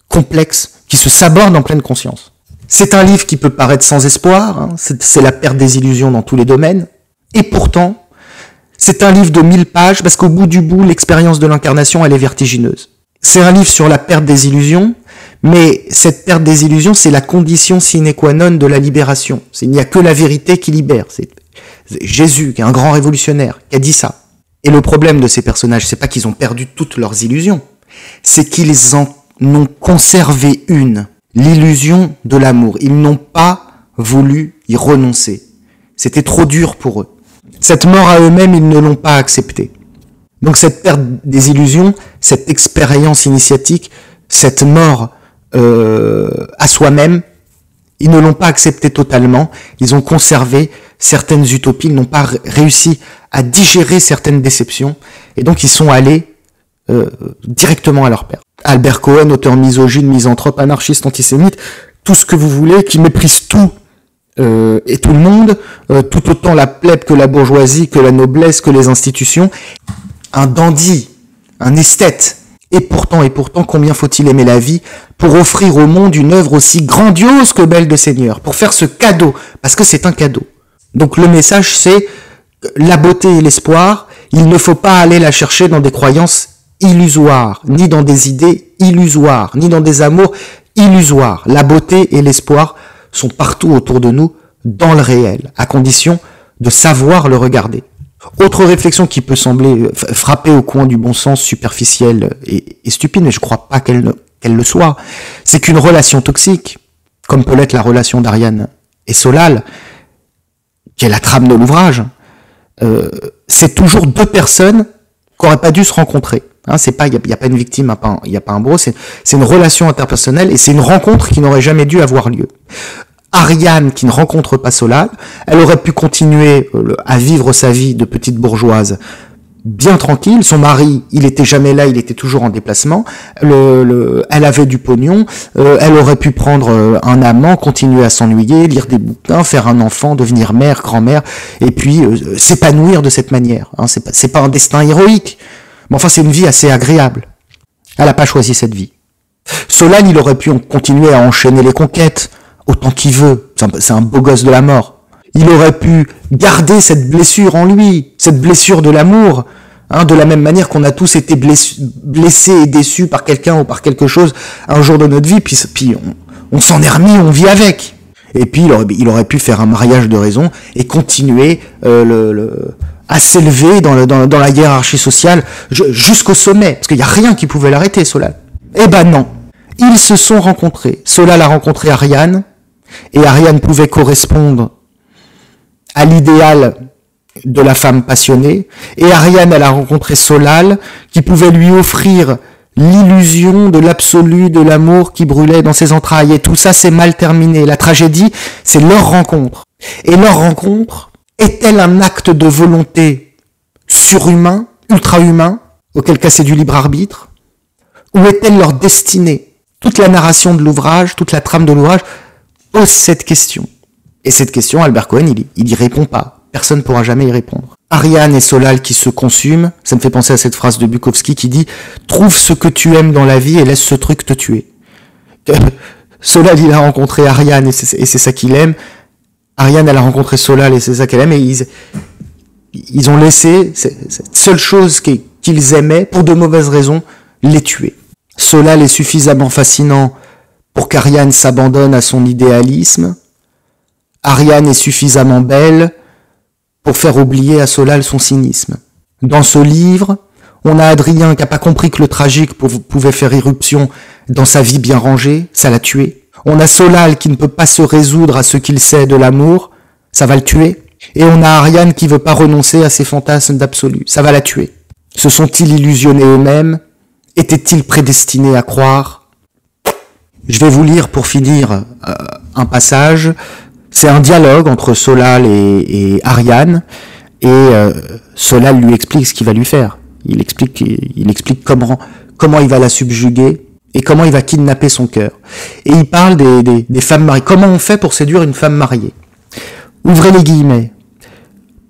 complexe, qui se saborde en pleine conscience. C'est un livre qui peut paraître sans espoir, hein, c'est la perte des illusions dans tous les domaines. Et pourtant, c'est un livre de 1000 pages parce qu'au bout du bout, l'expérience de l'incarnation, elle est vertigineuse. C'est un livre sur la perte des illusions, mais cette perte des illusions, c'est la condition sine qua non de la libération. Il n'y a que la vérité qui libère. C'est Jésus, qui est un grand révolutionnaire, qui a dit ça. Et le problème de ces personnages, c'est pas qu'ils ont perdu toutes leurs illusions, c'est qu'ils en ont conservé une, l'illusion de l'amour. Ils n'ont pas voulu y renoncer. C'était trop dur pour eux. Cette mort à eux-mêmes, ils ne l'ont pas acceptée. Donc cette perte des illusions, cette expérience initiatique, cette mort à soi-même, ils ne l'ont pas acceptée totalement. Ils ont conservé certaines utopies, ils n'ont pas réussi à digérer certaines déceptions, et donc ils sont allés directement à leur perte. Albert Cohen, auteur misogyne, misanthrope, anarchiste, antisémite, tout ce que vous voulez, qui méprise tout et tout le monde, tout autant la plèbe que la bourgeoisie, que la noblesse, que les institutions, un dandy, un esthète. Et pourtant, combien faut-il aimer la vie pour offrir au monde une œuvre aussi grandiose que Belle de Seigneur, pour faire ce cadeau, parce que c'est un cadeau. Donc le message, c'est la beauté et l'espoir, il ne faut pas aller la chercher dans des croyances illusoires, ni dans des idées illusoires, ni dans des amours illusoires. La beauté et l'espoir sont partout autour de nous, dans le réel, à condition de savoir le regarder. Autre réflexion qui peut sembler frapper au coin du bon sens superficiel et stupide, mais je crois pas qu'elle le soit, c'est qu'une relation toxique, comme peut l'être la relation d'Ariane et Solal, qui est la trame de l'ouvrage, c'est toujours deux personnes qui n'auraient pas dû se rencontrer. Hein, c'est pas, il y a pas une victime, il y a pas un bourreau, c'est une relation interpersonnelle et c'est une rencontre qui n'aurait jamais dû avoir lieu. Ariane, qui ne rencontre pas Solal, elle aurait pu continuer à vivre sa vie de petite bourgeoise bien tranquille. Son mari, il était jamais là, il était toujours en déplacement. Elle avait du pognon. Elle aurait pu prendre un amant, continuer à s'ennuyer, lire des bouquins, faire un enfant, devenir mère, grand-mère, et puis s'épanouir de cette manière. Hein, c'est pas un destin héroïque, mais enfin c'est une vie assez agréable. Elle n'a pas choisi cette vie. Solal, il aurait pu continuer à enchaîner les conquêtes autant qu'il veut. C'est un beau gosse de la mort. Il aurait pu garder cette blessure en lui, cette blessure de l'amour, hein, de la même manière qu'on a tous été blessés et déçus par quelqu'un ou par quelque chose un jour de notre vie, puis on s'en est remis, on vit avec. Et puis il aurait pu faire un mariage de raison et continuer à s'élever dans la hiérarchie sociale jusqu'au sommet, parce qu'il n'y a rien qui pouvait l'arrêter, Solal. Eh ben non, ils se sont rencontrés. Solal a rencontré Ariane, et Ariane pouvait correspondre à l'idéal de la femme passionnée, et Ariane, elle a rencontré Solal, qui pouvait lui offrir l'illusion de l'absolu de l'amour qui brûlait dans ses entrailles, et tout ça s'est mal terminé. La tragédie, c'est leur rencontre. Et leur rencontre est-elle un acte de volonté surhumain, ultra-humain, auquel cas c'est du libre arbitre, ou est-elle leur destinée? Toute la narration de l'ouvrage, toute la trame de l'ouvrage pose cette question. Et cette question, Albert Cohen, il y répond pas. Personne ne pourra jamais y répondre. Ariane et Solal qui se consument, ça me fait penser à cette phrase de Bukowski qui dit « Trouve ce que tu aimes dans la vie et laisse ce truc te tuer ». Solal, il a rencontré Ariane et c'est ça qu'il aime. Ariane, elle a rencontré Solal et c'est ça qu'elle aime. Et ils ont laissé cette seule chose qu'ils aimaient, pour de mauvaises raisons, les tuer. Solal est suffisamment fascinant pour qu'Ariane s'abandonne à son idéalisme. Ariane est suffisamment belle pour faire oublier à Solal son cynisme. Dans ce livre, on a Adrien qui n'a pas compris que le tragique pouvait faire irruption dans sa vie bien rangée, ça l'a tué. On a Solal qui ne peut pas se résoudre à ce qu'il sait de l'amour, ça va le tuer. Et on a Ariane qui veut pas renoncer à ses fantasmes d'absolu, ça va la tuer. Se sont-ils illusionnés eux-mêmes? Étaient-ils prédestinés à croire? Je vais vous lire pour finir un passage. C'est un dialogue entre Solal et Ariane, et Solal lui explique ce qu'il va lui faire. Il explique comment il va la subjuguer et comment il va kidnapper son cœur. Et il parle des femmes mariées. Comment on fait pour séduire une femme mariée? Ouvrez les guillemets.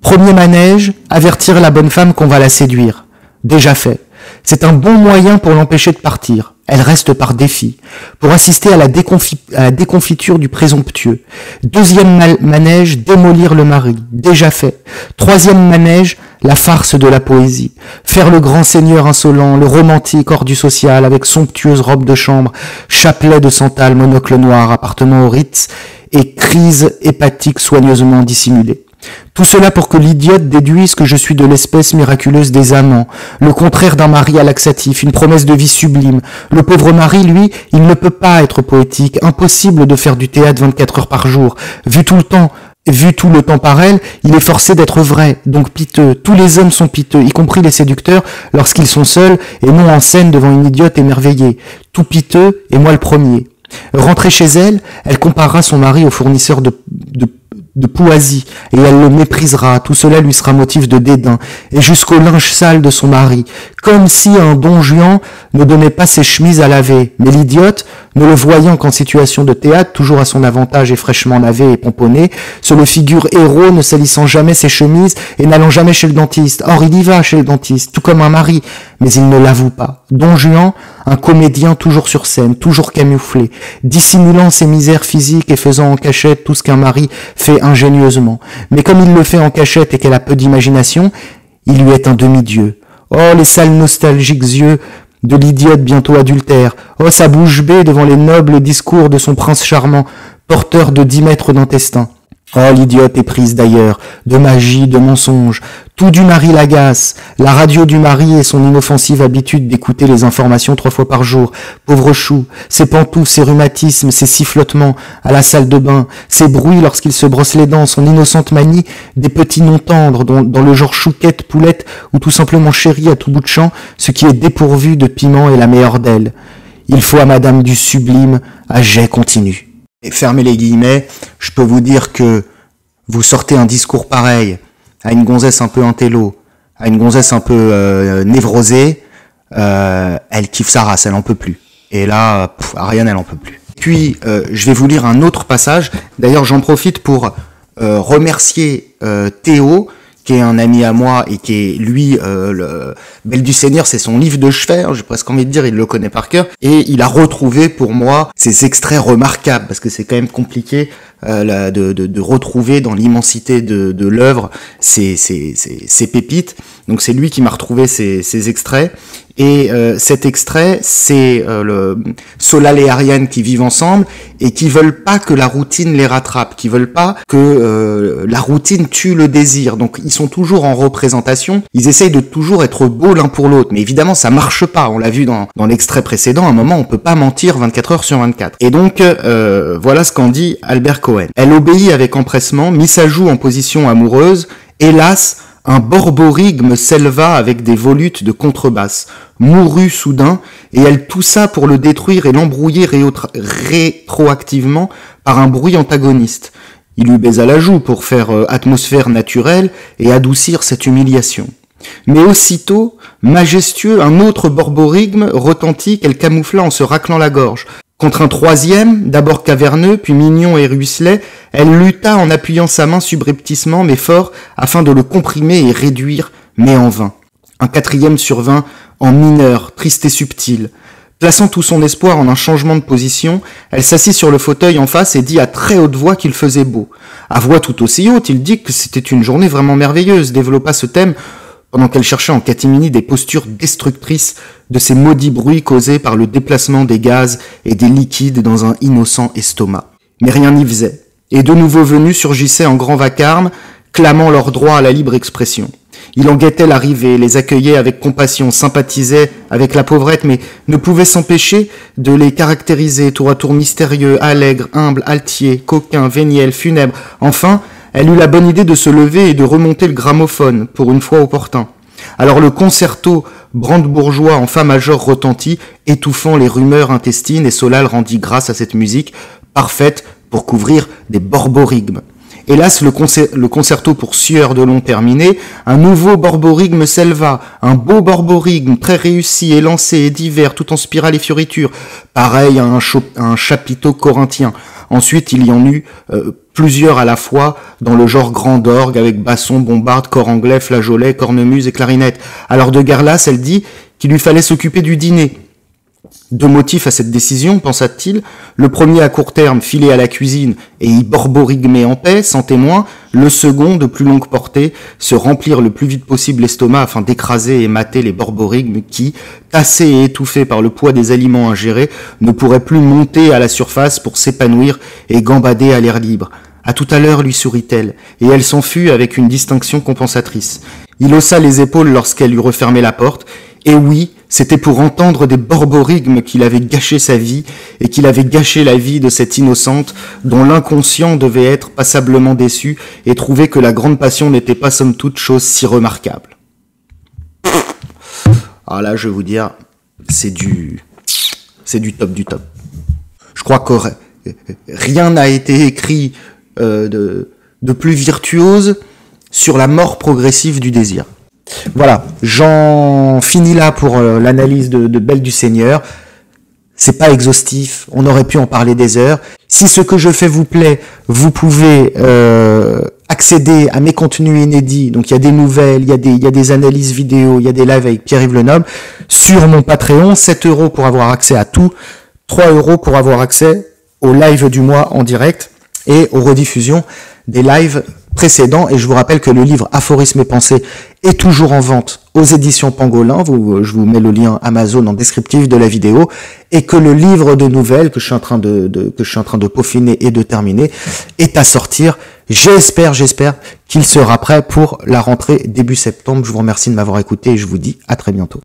Premier manège, avertir la bonne femme qu'on va la séduire. Déjà fait. C'est un bon moyen pour l'empêcher de partir. Elle reste par défi, pour assister à la déconfiture du présomptueux. Deuxième manège, démolir le mari, déjà fait. Troisième manège, la farce de la poésie. Faire le grand seigneur insolent, le romantique hors du social, avec somptueuse robe de chambre, chapelet de santal, monocle noir, appartenant au Ritz, et crise hépatique soigneusement dissimulée. Tout cela pour que l'idiote déduise que je suis de l'espèce miraculeuse des amants, le contraire d'un mari à laxatif, une promesse de vie sublime. Le pauvre mari, lui, il ne peut pas être poétique, impossible de faire du théâtre 24 heures par jour. Vu tout le temps par elle, il est forcé d'être vrai, donc piteux. Tous les hommes sont piteux, y compris les séducteurs, lorsqu'ils sont seuls et non en scène devant une idiote émerveillée. Tout piteux, et moi le premier. Rentrée chez elle, elle comparera son mari au fournisseur de poésie, et elle le méprisera, tout cela lui sera motif de dédain, et jusqu'au linge sale de son mari, comme si un Don Juan ne donnait pas ses chemises à laver, mais l'idiote, ne le voyant qu'en situation de théâtre, toujours à son avantage et fraîchement lavé et pomponné, se le figure héros ne salissant jamais ses chemises et n'allant jamais chez le dentiste. Or il y va chez le dentiste, tout comme un mari, mais il ne l'avoue pas. Don Juan, un comédien toujours sur scène, toujours camouflé, dissimulant ses misères physiques et faisant en cachette tout ce qu'un mari fait ingénieusement. Mais comme il le fait en cachette et qu'elle a peu d'imagination, il lui est un demi-dieu. Oh, les sales nostalgiques yeux de l'idiote bientôt adultère. Oh, sa bouche bée devant les nobles discours de son prince charmant, porteur de 10 mètres d'intestin. Oh, l'idiote est prise d'ailleurs, de magie, de mensonge. Tout du mari l'agace, la radio du mari et son inoffensive habitude d'écouter les informations 3 fois par jour. Pauvre chou, ses pantoufles, ses rhumatismes, ses sifflotements à la salle de bain, ses bruits lorsqu'il se brosse les dents, son innocente manie des petits noms tendres dans le genre chouquette, poulette ou tout simplement chérie à tout bout de champ, ce qui est dépourvu de piment est la meilleure d'elle. Il faut à madame du sublime à jet continu. Et fermez les guillemets, je peux vous dire que vous sortez un discours pareil à une gonzesse un peu intello, à une gonzesse un peu névrosée, elle kiffe sa race, elle en peut plus. Et là, Ariane, elle en peut plus. Puis, je vais vous lire un autre passage. D'ailleurs, j'en profite pour remercier Théo, qui est un ami à moi et qui est, lui, le Belle du Seigneur, c'est son livre de chevet, j'ai presque envie de dire, il le connaît par cœur, et il a retrouvé pour moi ces extraits remarquables, parce que c'est quand même compliqué de retrouver dans l'immensité de l'œuvre ces pépites. Donc c'est lui qui m'a retrouvé ces extraits. Et cet extrait, c'est le Solal et Ariane qui vivent ensemble et qui veulent pas que la routine les rattrape, qui veulent pas que la routine tue le désir. Donc ils sont toujours en représentation, ils essayent de toujours être beaux l'un pour l'autre. Mais évidemment, ça marche pas. On l'a vu dans l'extrait précédent, à un moment, on peut pas mentir 24 heures sur 24. Et donc, voilà ce qu'en dit Albert Cohen. Elle obéit avec empressement, mit sa joue en position amoureuse. Hélas, un borborigme s'éleva avec des volutes de contrebasse, mourut soudain, et elle toussa pour le détruire et l'embrouiller rétroactivement par un bruit antagoniste. Il lui baisa la joue pour faire atmosphère naturelle et adoucir cette humiliation. Mais aussitôt, majestueux, un autre borborigme retentit qu'elle camoufla en se raclant la gorge. Contre un troisième, d'abord caverneux, puis mignon et ruisselet, elle lutta en appuyant sa main subrepticement mais fort afin de le comprimer et réduire, mais en vain. Un quatrième survint en mineur, triste et subtil. Plaçant tout son espoir en un changement de position, elle s'assit sur le fauteuil en face et dit à très haute voix qu'il faisait beau. À voix tout aussi haute, il dit que c'était une journée vraiment merveilleuse, développa ce thème pendant qu'elle cherchait en catimini des postures destructrices de ces maudits bruits causés par le déplacement des gaz et des liquides dans un innocent estomac. Mais rien n'y faisait, et de nouveaux venus surgissaient en grand vacarme, clamant leur droit à la libre expression. Il en guettait l'arrivée, les accueillait avec compassion, sympathisait avec la pauvrette, mais ne pouvait s'empêcher de les caractériser tour à tour mystérieux, allègres, humbles, altiers, coquins, véniels, funèbres. Enfin, elle eut la bonne idée de se lever et de remonter le gramophone, pour une fois opportun. Alors le concerto brandebourgeois en fa majeur retentit, étouffant les rumeurs intestines, et Solal rendit grâce à cette musique, parfaite pour couvrir des borborigmes. Hélas, le concerto pour sieur de long terminé, un nouveau borborigme s'éleva, un beau borborigme très réussi, élancé et divers, tout en spirale et fioritures, pareil à un chapiteau corinthien. Ensuite, il y en eut plusieurs à la fois dans le genre grand orgue avec basson, bombarde, cor anglais, flageolet, cornemuse et clarinette. Alors de guerre lasse, elle dit qu'il lui fallait s'occuper du dîner. Deux motifs à cette décision, pensa-t-il. Le premier à court terme, filer à la cuisine et y borborigmer en paix, sans témoin. Le second, de plus longue portée, se remplir le plus vite possible l'estomac afin d'écraser et mater les borborigmes qui, tassés et étouffés par le poids des aliments ingérés, ne pourraient plus monter à la surface pour s'épanouir et gambader à l'air libre. À tout à l'heure, lui sourit-elle, et elle s'enfuit avec une distinction compensatrice. Il haussa les épaules lorsqu'elle eut refermé la porte, et oui, c'était pour entendre des borborigmes qu'il avait gâché sa vie et qu'il avait gâché la vie de cette innocente dont l'inconscient devait être passablement déçu et trouver que la grande passion n'était pas somme toute chose si remarquable. Alors là, je vais vous dire, c'est du top du top. Je crois que rien n'a été écrit de plus virtuose sur la mort progressive du désir. Voilà, j'en finis là pour l'analyse de Belle du Seigneur. C'est pas exhaustif, on aurait pu en parler des heures. Si ce que je fais vous plaît, vous pouvez accéder à mes contenus inédits. Donc il y a des nouvelles, il y a des analyses vidéo, il y a des lives avec Pierre-Yves Lenoble sur mon Patreon. 7 € pour avoir accès à tout, 3 € pour avoir accès aux lives du mois en direct et aux rediffusions des lives précédents. Et je vous rappelle que le livre Aphorismes et pensées est toujours en vente aux éditions Pangolin. Je vous mets le lien Amazon en descriptif de la vidéo, et que le livre de nouvelles que je suis en train de peaufiner et de terminer est à sortir. J'espère qu'il sera prêt pour la rentrée début septembre. Je vous remercie de m'avoir écouté et je vous dis à très bientôt.